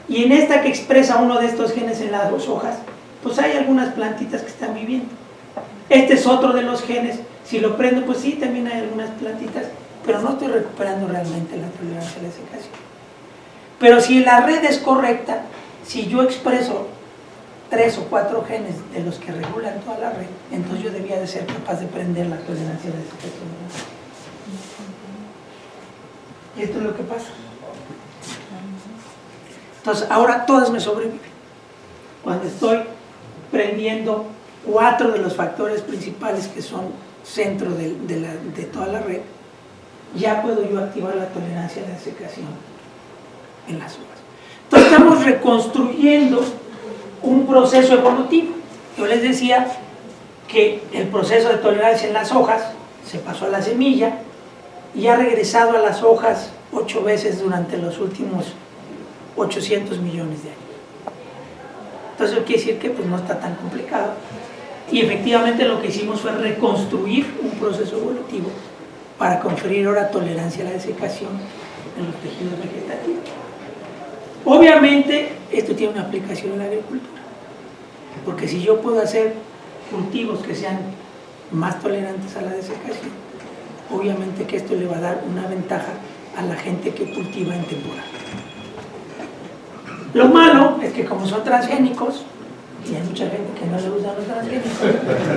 Y en esta que expresa uno de estos genes en las 2 hojas, pues hay algunas plantitas que están viviendo. Este es otro de los genes. Si lo prendo, pues sí, también hay algunas plantitas, pero no estoy recuperando realmente la tolerancia a la desecación. Pero si la red es correcta, si yo expreso 3 o 4 genes de los que regulan toda la red, entonces yo debía de ser capaz de prender la tolerancia a la desecación. Y esto es lo que pasa. Entonces ahora todas me sobreviven. Cuando estoy prendiendo 4 de los factores principales que son centro de toda la red, ya puedo yo activar la tolerancia a la desecación en las hojas. Entonces estamos reconstruyendo un proceso evolutivo. Yo les decía que el proceso de tolerancia en las hojas se pasó a la semilla y ha regresado a las hojas 8 veces durante los últimos 800 millones de años. Entonces eso quiere decir que pues, no está tan complicado. Y efectivamente lo que hicimos fue reconstruir un proceso evolutivo para conferir ahora tolerancia a la desecación en los tejidos vegetativos. Obviamente esto tiene una aplicación en la agricultura, porque si yo puedo hacer cultivos que sean más tolerantes a la desecación, obviamente que esto le va a dar una ventaja a la gente que cultiva en temporada. Lo malo es que como son transgénicos, y hay mucha gente que no le gustan los transgénicos,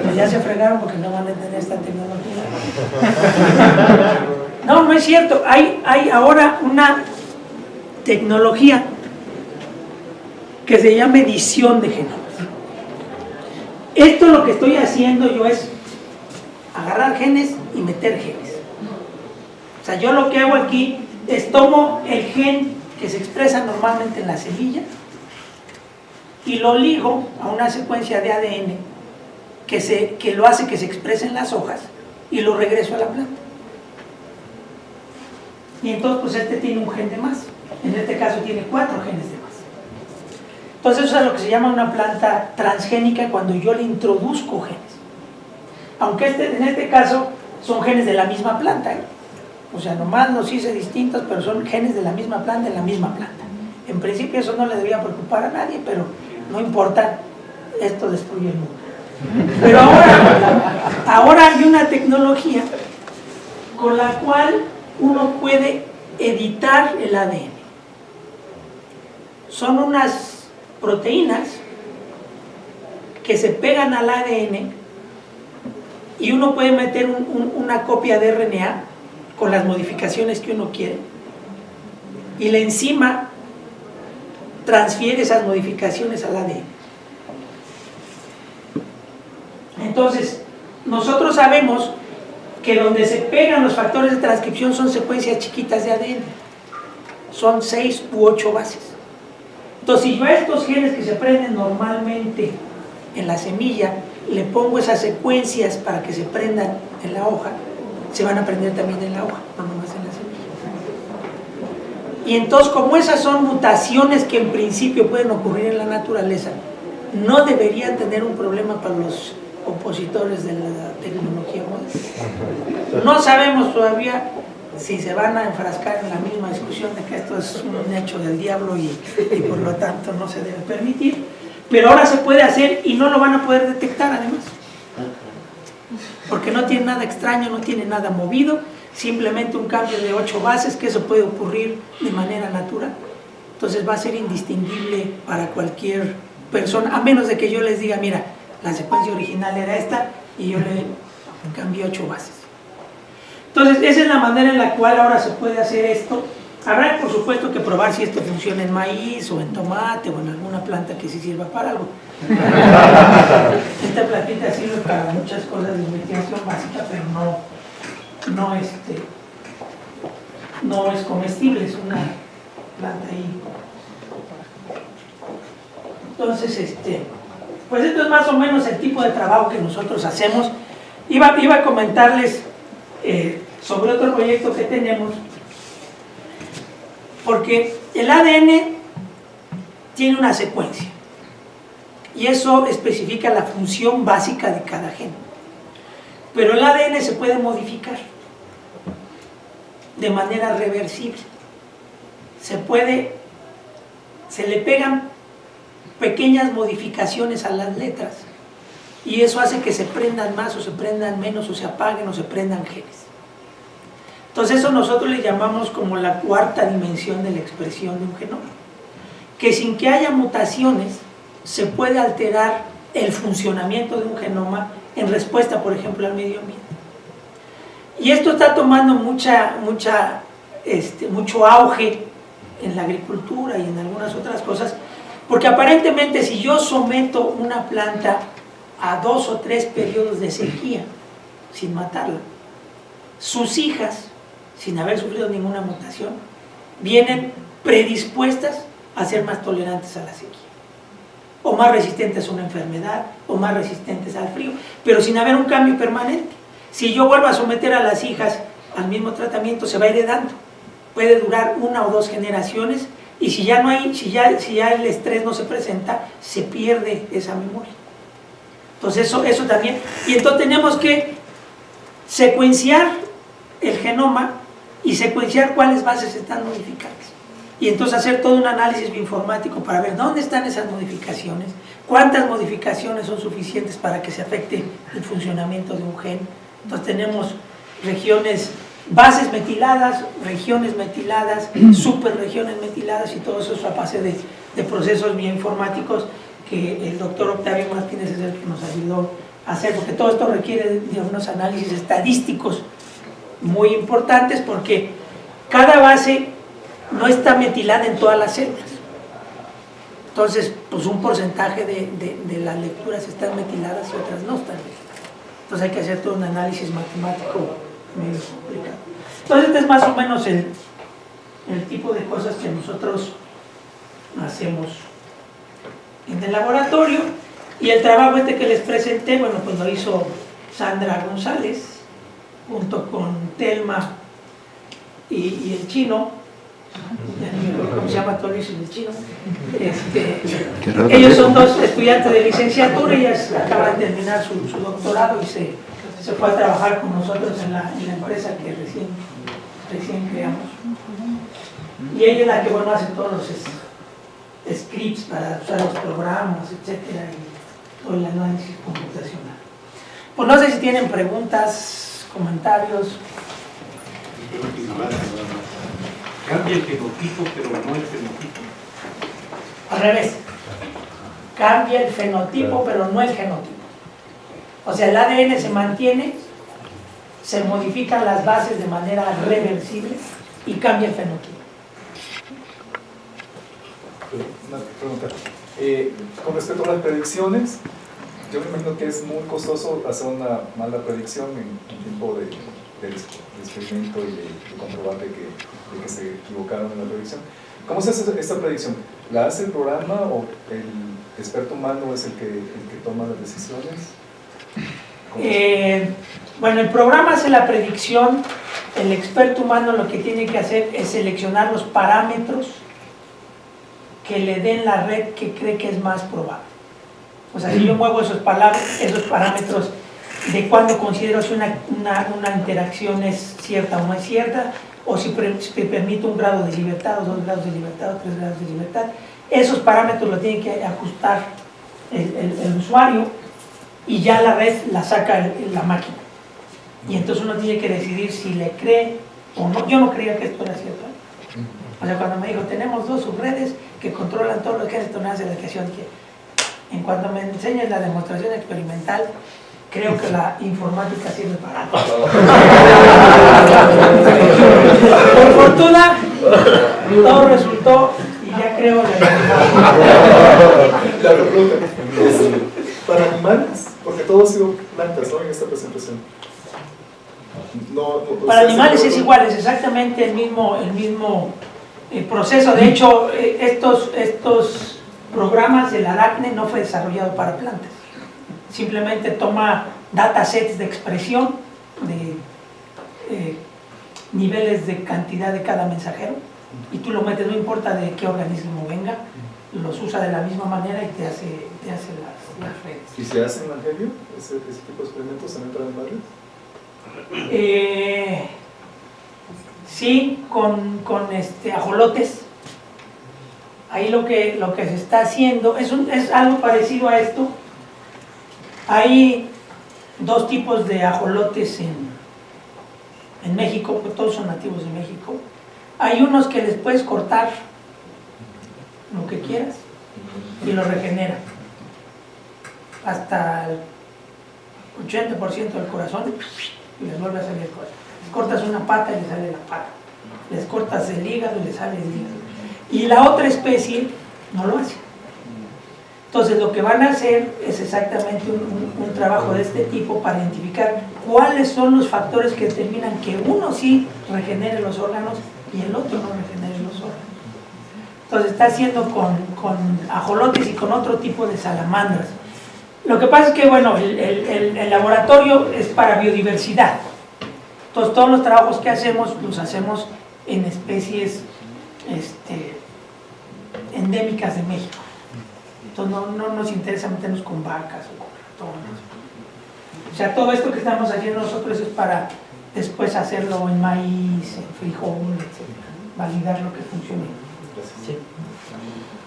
pues ya se fregaron porque no van a tener esta tecnología. No es cierto. Hay ahora una tecnología que se llama edición de genomas. Esto lo que estoy haciendo yo es agarrar genes y meter genes. O sea, yo lo que hago aquí es tomo el gen que se expresa normalmente en la semilla y lo ligo a una secuencia de ADN que lo hace que se exprese en las hojas y lo regreso a la planta. Y entonces pues este tiene un gen de más. En este caso tiene 4 genes de más. Entonces eso es lo que se llama una planta transgénica cuando yo le introduzco genes. Aunque en este caso son genes de la misma planta, ¿eh? O sea, nomás los hice distintos, pero son genes de la misma planta en la misma planta. En principio eso no le debía preocupar a nadie, pero no importa, esto destruye el mundo. Pero ahora hay una tecnología con la cual uno puede editar el ADN. Son unas proteínas que se pegan al ADN y uno puede meter una copia de RNA con las modificaciones que uno quiere y la enzima transfiere esas modificaciones al ADN. Entonces, nosotros sabemos que donde se pegan los factores de transcripción son secuencias chiquitas de ADN. son 6 u 8 bases. Entonces, si yo a estos genes que se prenden normalmente en la semilla, le pongo esas secuencias para que se prendan en la hoja, se van a prender también en la hoja, no nomás en la semilla. Y entonces, como esas son mutaciones que en principio pueden ocurrir en la naturaleza, no deberían tener un problema para los opositores de la tecnología moderna. No sabemos todavía si se van a enfrascar en la misma discusión de que esto es un hecho del diablo y por lo tanto no se debe permitir, pero ahora se puede hacer y no lo van a poder detectar además, porque no tiene nada extraño, no tiene nada movido, simplemente un cambio de 8 bases, que eso puede ocurrir de manera natural. Entonces va a ser indistinguible para cualquier persona, a menos de que yo les diga, mira, la secuencia original era esta y yo le cambié 8 bases. Entonces esa es la manera en la cual ahora se puede hacer esto. Habrá por supuesto que probar si esto funciona en maíz o en tomate o en alguna planta que sí sirva para algo. Esta plantita sirve para muchas cosas de investigación básica, pero no es comestible, es una planta ahí. Entonces, pues esto es más o menos el tipo de trabajo que nosotros hacemos. Iba a comentarles sobre otro proyecto que tenemos, porque el ADN tiene una secuencia y eso especifica la función básica de cada gen. Pero el ADN se puede modificar de manera reversible. Se le pegan pequeñas modificaciones a las letras y eso hace que se prendan más o se prendan menos o se apaguen o se prendan genes. Entonces eso nosotros le llamamos como la cuarta dimensión de la expresión de un genoma, que sin que haya mutaciones se puede alterar el funcionamiento de un genoma en respuesta, por ejemplo, al medio ambiente. Y esto está tomando mucho auge en la agricultura y en algunas otras cosas, porque aparentemente si yo someto una planta a 2 o 3 periodos de sequía sin matarla, sus hijas, sin haber sufrido ninguna mutación, vienen predispuestas a ser más tolerantes a la sequía, o más resistentes a una enfermedad, o más resistentes al frío, pero sin haber un cambio permanente. Si yo vuelvo a someter a las hijas al mismo tratamiento, se va heredando, puede durar 1 o 2 generaciones, y si ya el estrés no se presenta, se pierde esa memoria. Entonces eso también, y entonces tenemos que secuenciar el genoma y secuenciar cuáles bases están modificadas. Y entonces hacer todo un análisis bioinformático para ver dónde están esas modificaciones, cuántas modificaciones son suficientes para que se afecte el funcionamiento de un gen. Entonces tenemos bases metiladas, regiones metiladas, superregiones metiladas, y todo eso es a base de procesos bioinformáticos que el doctor Octavio Martínez es el que nos ayudó a hacer, porque todo esto requiere de unos análisis estadísticos muy importantes, porque cada base no está metilada en todas las células. Entonces, pues un porcentaje de las lecturas están metiladas y otras no están metiladas. Entonces hay que hacer todo un análisis matemático medio complicado. Entonces este es más o menos el tipo de cosas que nosotros hacemos en el laboratorio. Y el trabajo que les presenté, bueno, pues lo hizo Sandra González junto con Telma y el chino, ¿cómo se llama todo eso el chino? Ellos son 2 estudiantes de licenciatura, ellas acaban de terminar su doctorado y se fue a trabajar con nosotros en la empresa que recién creamos. Y ella es la que hace todos los scripts para usar los programas, etcétera, y todo el análisis computacional. Pues no sé si tienen preguntas, comentarios. Cambia el genotipo, pero no el fenotipo. Al revés. Cambia el fenotipo, pero no el genotipo. O sea, el ADN se mantiene, se modifican las bases de manera reversible y cambia el fenotipo. Una pregunta. Con respecto a las predicciones, yo me imagino que es muy costoso hacer una mala predicción en tiempo de experimento y de comprobar de que se equivocaron en la predicción. ¿Cómo se hace esta predicción? ¿La hace el programa o el experto humano es el que toma las decisiones? Bueno, el programa hace la predicción, el experto humano lo que tiene que hacer es seleccionar los parámetros que le den la red que cree que es más probable. O sea, si yo muevo esos parámetros de cuándo considero si una interacción es cierta o no es cierta, o si permite un grado de libertad, o 2 grados de libertad, o 3 grados de libertad, esos parámetros lo tiene que ajustar el usuario, y ya la red la saca la máquina. Y entonces uno tiene que decidir si le cree o no. Yo no creía que esto era cierto. O sea, cuando me dijo, tenemos 2 subredes que controlan todos los genes tonales de la ecuación, que en cuanto me enseñes la demostración experimental, creo que la informática sirve para todo. Por fortuna, todo resultó y ya creo La pregunta es, ¿para animales? Porque todo ha sido plantas, ¿no? En esta presentación. Para animales es igual, es exactamente el mismo proceso. De hecho, estos programas del Aracne no fue desarrollado para plantas. Simplemente toma datasets de expresión, de niveles de cantidad de cada mensajero, y tú lo metes, no importa de qué organismo venga, los usa de la misma manera y te hace las redes. ¿Y se hace en Evangelio ese tipo de experimentos también para animales? Sí, con ajolotes. Ahí lo que se está haciendo es algo parecido a esto. Hay 2 tipos de ajolotes en México, pues todos son nativos de México. Hay unos que les puedes cortar lo que quieras y lo regenera hasta el 80% del corazón y les vuelve a salir el corazón. Les cortas una pata y les sale la pata, les cortas el hígado y les sale el hígado. Y la otra especie no lo hace. Entonces lo que van a hacer es exactamente un trabajo de este tipo para identificar cuáles son los factores que determinan que uno sí regenere los órganos y el otro no regenere los órganos. Entonces está haciendo con ajolotes y con otro tipo de salamandras. Lo que pasa es que, bueno, el laboratorio es para biodiversidad. Entonces todos los trabajos que hacemos los hacemos en especies endémicas de México. Entonces no nos interesa meternos con vacas o con ratones. O sea, todo esto que estamos haciendo nosotros es para después hacerlo en maíz, en frijol, etc. Validar lo que funcione. Sí.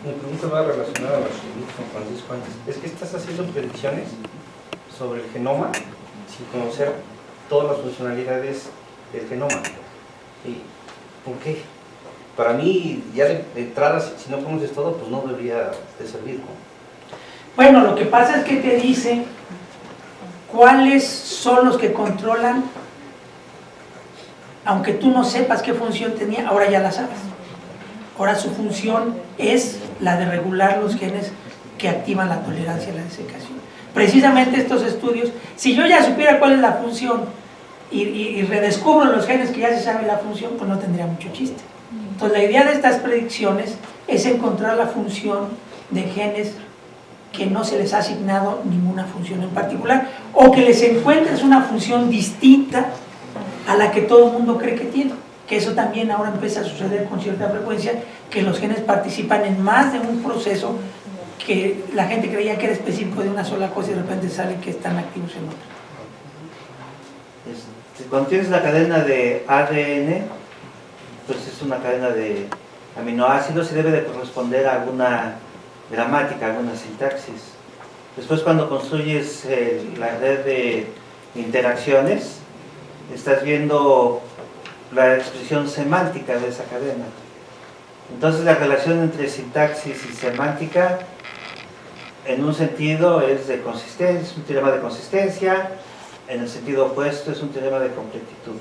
Mi pregunta va relacionada a lo que dijo Francisco antes. Es que estás haciendo predicciones sobre el genoma sin conocer todas las funcionalidades del genoma. ¿Y por qué? Para mí, ya de entrada, si no conoces todo, pues no debería de servir, ¿no? Bueno, lo que pasa es que te dice cuáles son los que controlan, aunque tú no sepas qué función tenía, ahora ya la sabes. Ahora su función es la de regular los genes que activan la tolerancia a la desecación. Precisamente estos estudios, si yo ya supiera cuál es la función y redescubro los genes que ya se sabe la función, pues no tendría mucho chiste. Entonces la idea de estas predicciones es encontrar la función de genes que no se les ha asignado ninguna función en particular, o que les encuentres una función distinta a la que todo el mundo cree que tiene. Que eso también ahora empieza a suceder con cierta frecuencia, que los genes participan en más de un proceso que la gente creía que era específico de una sola cosa y de repente sale que están activos en otra. Cuando tienes la cadena de ADN, pues es una cadena de aminoácidos y debe de corresponder a alguna gramática, alguna sintaxis. Después, cuando construyes la red de interacciones, estás viendo la expresión semántica de esa cadena. Entonces la relación entre sintaxis y semántica en un sentido es de consistencia, es un teorema de consistencia, en el sentido opuesto es un teorema de completitud.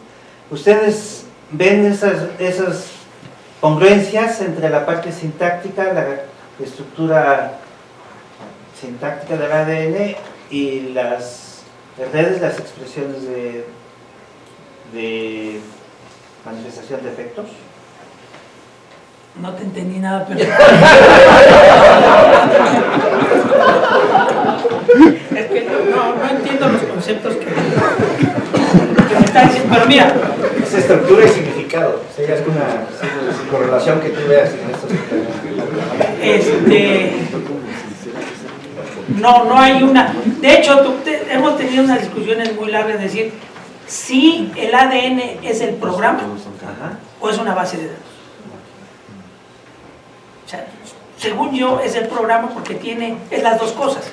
¿Ustedes ven esas congruencias entre la parte sintáctica, la estructura sintáctica del ADN y las redes, las expresiones de manifestación de efectos. No te entendí nada, pero... Es que no entiendo los conceptos que me están diciendo, pero mira. Es estructura y significado. O sea, es una correlación que tú veas en estos No hay una... De hecho, hemos tenido unas discusiones muy largas de decir si el ADN es el programa o es una base de datos. O sea, según yo, es el programa porque es las dos cosas.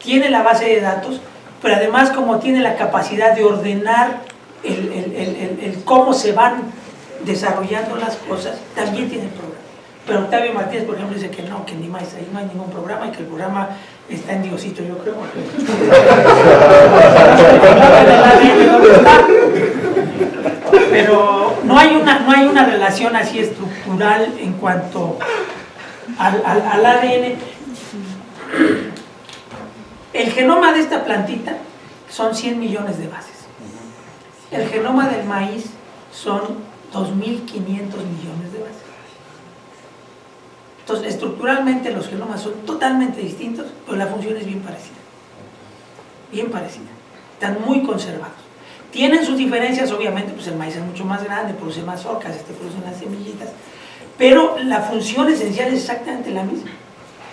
Tiene la base de datos, pero además como tiene la capacidad de ordenar el cómo se van desarrollando las cosas, también tiene el programa. Pero Octavio Martínez, por ejemplo, dice que no, que ni más, ahí no hay ningún programa y que el programa está en Diosito, yo creo. Pero no hay una relación así estructural en cuanto al ADN. El genoma de esta plantita son 100 millones de bases. El genoma del maíz son 2.500 millones de bases. Entonces, estructuralmente los genomas son totalmente distintos, pero la función es bien parecida. Bien parecida. Están muy conservados. Tienen sus diferencias, obviamente, pues el maíz es mucho más grande, produce más orcas, produce unas semillitas, pero la función esencial es exactamente la misma.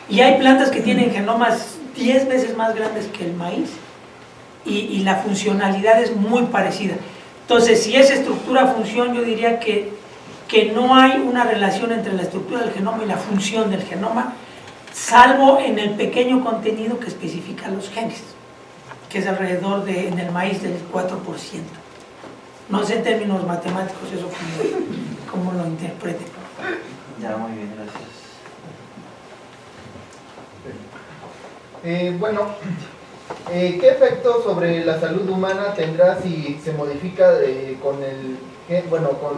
Y hay plantas que tienen genomas 10 veces más grandes que el maíz y la funcionalidad es muy parecida. Entonces, si es estructura-función, yo diría que no hay una relación entre la estructura del genoma y la función del genoma, salvo en el pequeño contenido que especifica los genes, que es alrededor en el maíz del 4%. No sé en términos matemáticos eso cómo lo interpreten. Ya, muy bien, gracias. ¿Qué efecto sobre la salud humana tendrá si se modifica con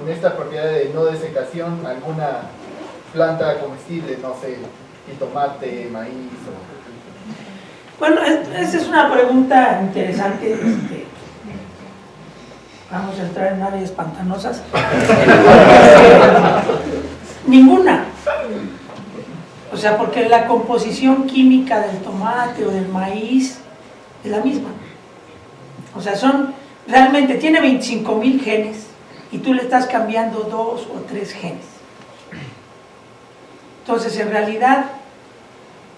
esta propiedad de no desecación alguna planta comestible, no sé, jitomate, maíz? Bueno, esa es una pregunta interesante. Vamos a entrar en áreas pantanosas. Ninguna. O sea, porque la composición química del tomate o del maíz es la misma. O sea, realmente tiene 25.000 genes y tú le estás cambiando 2 o 3 genes. Entonces, en realidad,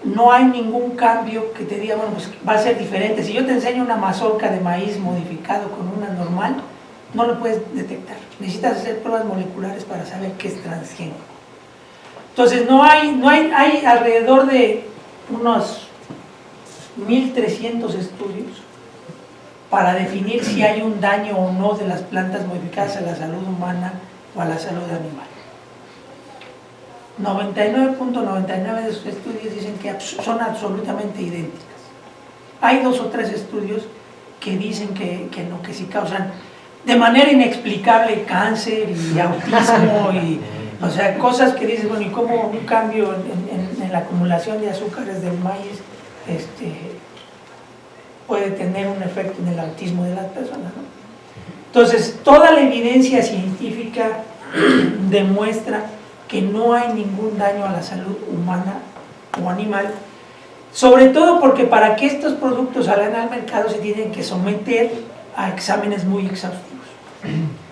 no hay ningún cambio que te diga, bueno, pues va a ser diferente. Si yo te enseño una mazorca de maíz modificado con una normal, no lo puedes detectar. Necesitas hacer pruebas moleculares para saber qué es transgénico. Entonces, hay alrededor de unos 1.300 estudios para definir si hay un daño o no de las plantas modificadas a la salud humana o a la salud animal. 99.99 de esos estudios dicen que son absolutamente idénticas. Hay 2 o 3 estudios que dicen que no, que sí causan de manera inexplicable cáncer y autismo y, o sea, cosas que dicen, bueno, y cómo un cambio en la acumulación de azúcares del maíz puede tener un efecto en el autismo de las personas, ¿no? Entonces, toda la evidencia científica demuestra que no hay ningún daño a la salud humana o animal, sobre todo porque para que estos productos salgan al mercado se tienen que someter a exámenes muy exhaustivos.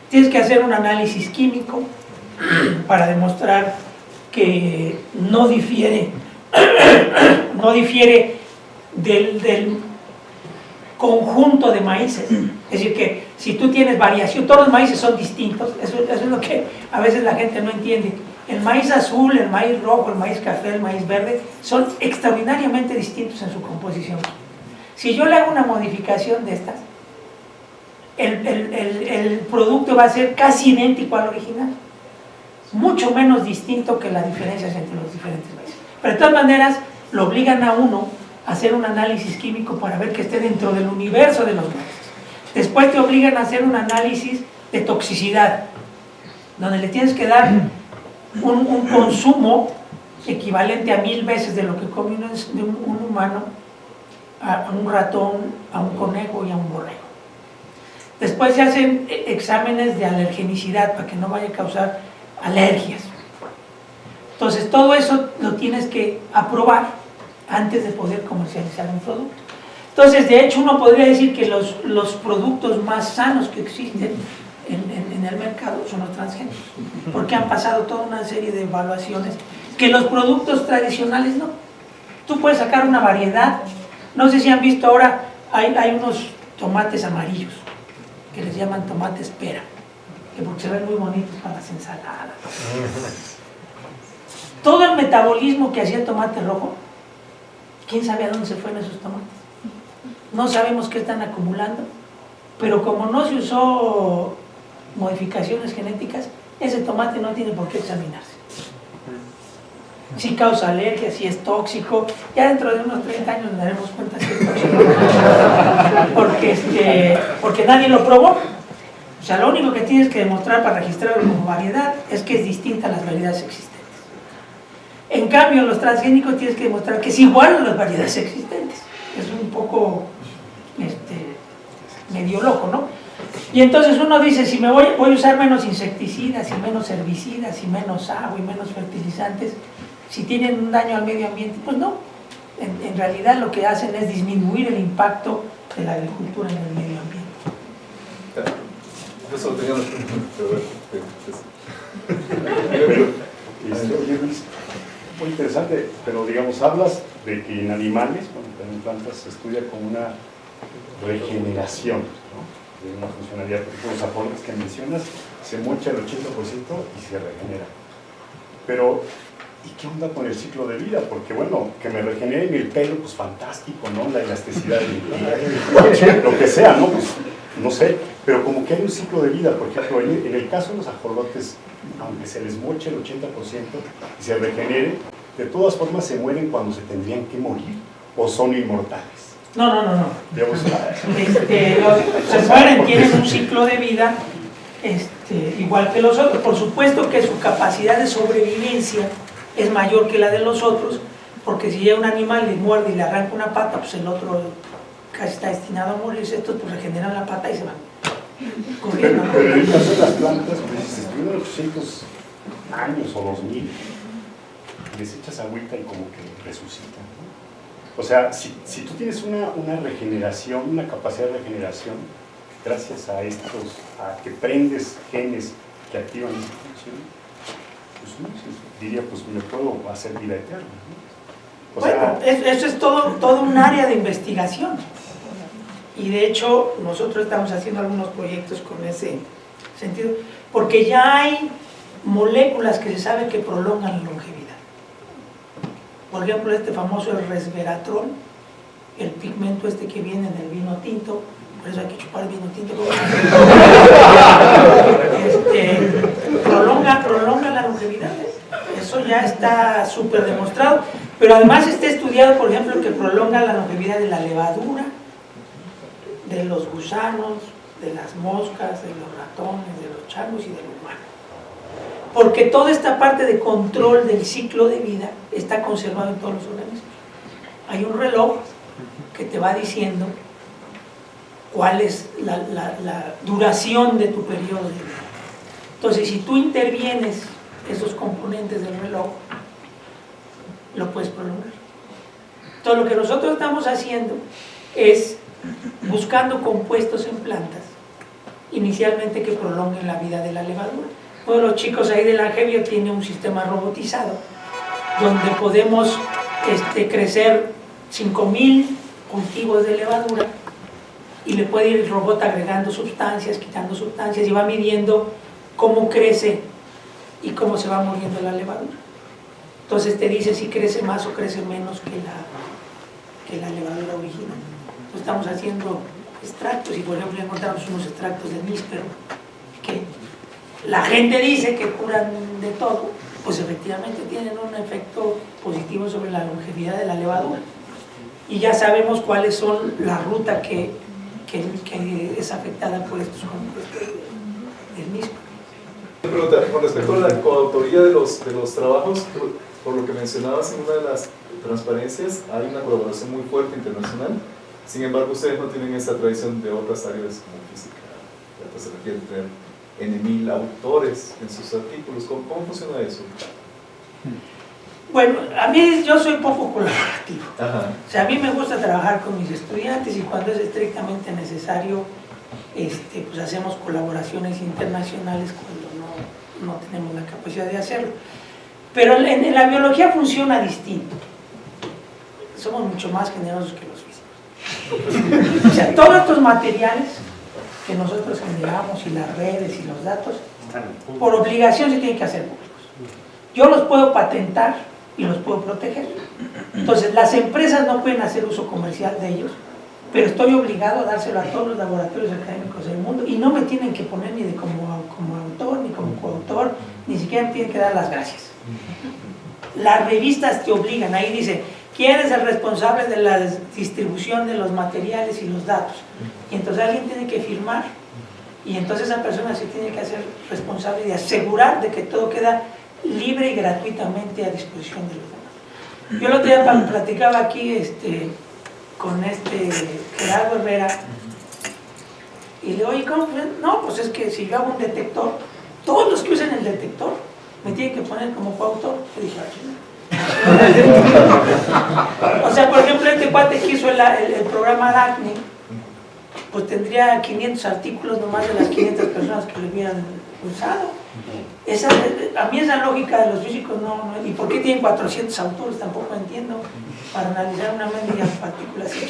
Tienes que hacer un análisis químico para demostrar que no difiere del conjunto de maíces. Es decir, que si tú tienes variación, todos los maíces son distintos, eso es lo que a veces la gente no entiende. El maíz azul, el maíz rojo, el maíz café, el maíz verde son extraordinariamente distintos en su composición. Si yo le hago una modificación de estas, el producto va a ser casi idéntico al original, mucho menos distinto que las diferencias entre los diferentes maíces. Pero de todas maneras lo obligan a uno a hacer un análisis químico para ver que esté dentro del universo de los maíces. Después te obligan a hacer un análisis de toxicidad, donde le tienes que dar un consumo equivalente a 1000 veces de lo que come un humano, a un ratón, a un conejo y a un borrego. Después se hacen exámenes de alergenicidad para que no vaya a causar alergias. Entonces todo eso lo tienes que aprobar antes de poder comercializar un producto. Entonces, de hecho, uno podría decir que los productos más sanos que existen en el mercado son los transgénicos, porque han pasado toda una serie de evaluaciones que los productos tradicionales no. Tú puedes sacar una variedad, no sé si han visto ahora, hay unos tomates amarillos que les llaman tomates pera, que porque se ven muy bonitos para las ensaladas. Todo el metabolismo que hacía el tomate rojo, quién sabe a dónde se fueron esos tomates. No sabemos qué están acumulando, pero como no se usó modificaciones genéticas, ese tomate no tiene por qué examinarse. Si causa alergia, si es tóxico, ya dentro de unos 30 años nos daremos cuenta si es tóxico, porque nadie lo probó. O sea, lo único que tienes que demostrar para registrarlo como variedad es que es distinta a las variedades existentes. En cambio, en los transgénicos tienes que demostrar que es igual a las variedades existentes. Es un poco medio loco, ¿no? Y entonces uno dice, si me voy a usar menos insecticidas y menos herbicidas y menos agua y menos fertilizantes, si tienen un daño al medio ambiente, pues no. En realidad lo que hacen es disminuir el impacto de la agricultura en el medio ambiente. Yo solo tenía una Oye Luis, muy interesante, pero digamos, hablas de que en animales, bueno, también en plantas, se estudia como una regeneración, ¿no?, de una funcionalidad. Por ejemplo, los aportes que mencionas, se mocha el 80% y se regenera. Pero, ¿y qué onda con el ciclo de vida? Porque, bueno, que me regenere el pelo, pues fantástico, ¿no? La elasticidad de mi piel, lo que sea, ¿no? Pues, no sé, pero como que hay un ciclo de vida. Por ejemplo, en el caso de los ajolotes, aunque se les moche el 80% y se regenere, de todas formas se mueren cuando se tendrían que morir, o son inmortales. No. Digamos, Se mueren, tienen un ciclo de vida igual que los otros. Por supuesto que su capacidad de sobrevivencia es mayor que la de los otros, porque si llega un animal, le muerde y le arranca una pata, pues el otro casi está destinado a morirse. Estos pues regeneran la pata y se van corriendo. Pero en el caso de las plantas, pues si estuvieron 800 años o 2000, les echas agüita y como que resucitan, ¿no? O sea, si tú tienes una regeneración, una capacidad de regeneración, gracias a a que prendes genes que activan esta función, pues no, diría, pues me puedo hacer vida eterna, ¿no? Bueno, eso es todo un área de investigación. Y de hecho, nosotros estamos haciendo algunos proyectos con ese sentido, porque ya hay moléculas que se sabe que prolongan la longevidad. Por ejemplo, este famoso el resveratrol, el pigmento que viene en el vino tinto, por eso hay que chupar el vino tinto. Prolonga la longevidad. Eso ya está súper demostrado. Pero además está estudiado, por ejemplo, que prolonga la longevidad de la levadura, de los gusanos, de las moscas, de los ratones, de los changos y del humano. Porque toda esta parte de control del ciclo de vida está conservado en todos los organismos. Hay un reloj que te va diciendo cuál es la duración de tu periodo de vida. Entonces, si tú intervienes esos componentes del reloj, lo puedes prolongar. Entonces, lo que nosotros estamos haciendo es buscando compuestos en plantas, inicialmente que prolonguen la vida de la levadura. Uno de los chicos ahí del Angevio tiene un sistema robotizado donde podemos crecer 5,000 cultivos de levadura y le puede ir el robot agregando sustancias, quitando sustancias y va midiendo cómo crece y cómo se va muriendo la levadura. Entonces te dice si crece más o crece menos que la levadura original. Entonces estamos haciendo extractos y por ejemplo encontramos unos extractos de níspero que la gente dice que curan de todo, pues efectivamente tienen un efecto positivo sobre la longevidad de la levadura. Y ya sabemos cuáles son la ruta que es afectada por estos compuestos del níspero. Pregunta, con respecto a la coautoría de los trabajos, por lo que mencionabas en una de las transparencias, hay una colaboración muy fuerte internacional. Sin embargo, ustedes no tienen esa tradición de otras áreas como física. pues se refiere a tener N.000 autores en sus artículos. ¿Cómo funciona eso? Bueno, a mí yo soy poco colaborativo. Ajá. O sea, a mí me gusta trabajar con mis estudiantes y cuando es estrictamente necesario, pues hacemos colaboraciones internacionales cuando no tenemos la capacidad de hacerlo. Pero en la biología funciona distinto. Somos mucho más generosos que los físicos. O sea, todos estos materiales que nosotros generamos y las redes y los datos, por obligación se tienen que hacer públicos. Yo los puedo patentar y los puedo proteger. Entonces, las empresas no pueden hacer uso comercial de ellos, pero estoy obligado a dárselo a todos los laboratorios académicos del mundo y no me tienen que poner ni de como autor, ni como coautor, ni siquiera me tienen que dar las gracias. Las revistas te obligan, ahí dice, ¿quién es el responsable de la distribución de los materiales y los datos? Y entonces alguien tiene que firmar y entonces esa persona se tiene que hacer responsable de asegurar de que todo queda libre y gratuitamente a disposición de los demás. Yo el otro día platicaba aquí con Gerardo Herrera y le digo, oye, ¿cómo? No, pues es que si yo hago un detector, todos los que usen el detector me tienen que poner como coautor. Yo dije, o sea, por ejemplo, este cuate que hizo el programa Aracne, pues tendría 500 artículos nomás de las 500 personas que lo hubieran usado. A mí esa lógica de los físicos no. ¿Y por qué tienen 400 autores? Tampoco entiendo. Para analizar una mendiga partícula así.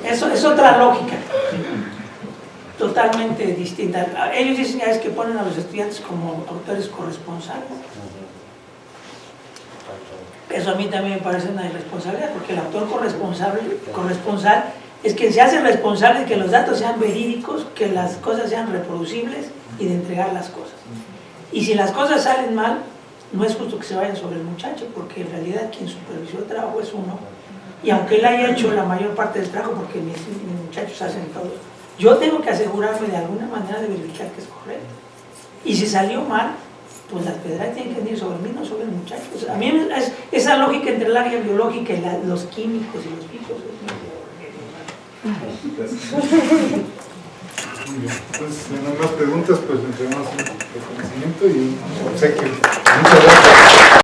Eso es otra lógica. Totalmente distinta. Ellos dicen es que ponen a los estudiantes como autores corresponsales. Eso a mí también me parece una irresponsabilidad, porque el autor corresponsal es quien se hace responsable de que los datos sean verídicos, que las cosas sean reproducibles y de entregar las cosas. Y si las cosas salen mal, no es justo que se vayan sobre el muchacho, porque en realidad quien supervisó el trabajo es uno. Y aunque él haya hecho la mayor parte del trabajo, porque mis muchachos hacen todo, yo tengo que asegurarme de alguna manera de verificar que es correcto. Y si salió mal, pues las pedradas tienen que venir sobre mí, no sobre el muchacho. O sea, a mí esa lógica entre el área biológica y los químicos y los físicos Muy bien. Entonces, si no hay más preguntas, pues le entregamos un reconocimiento y un obsequio. Muchas gracias.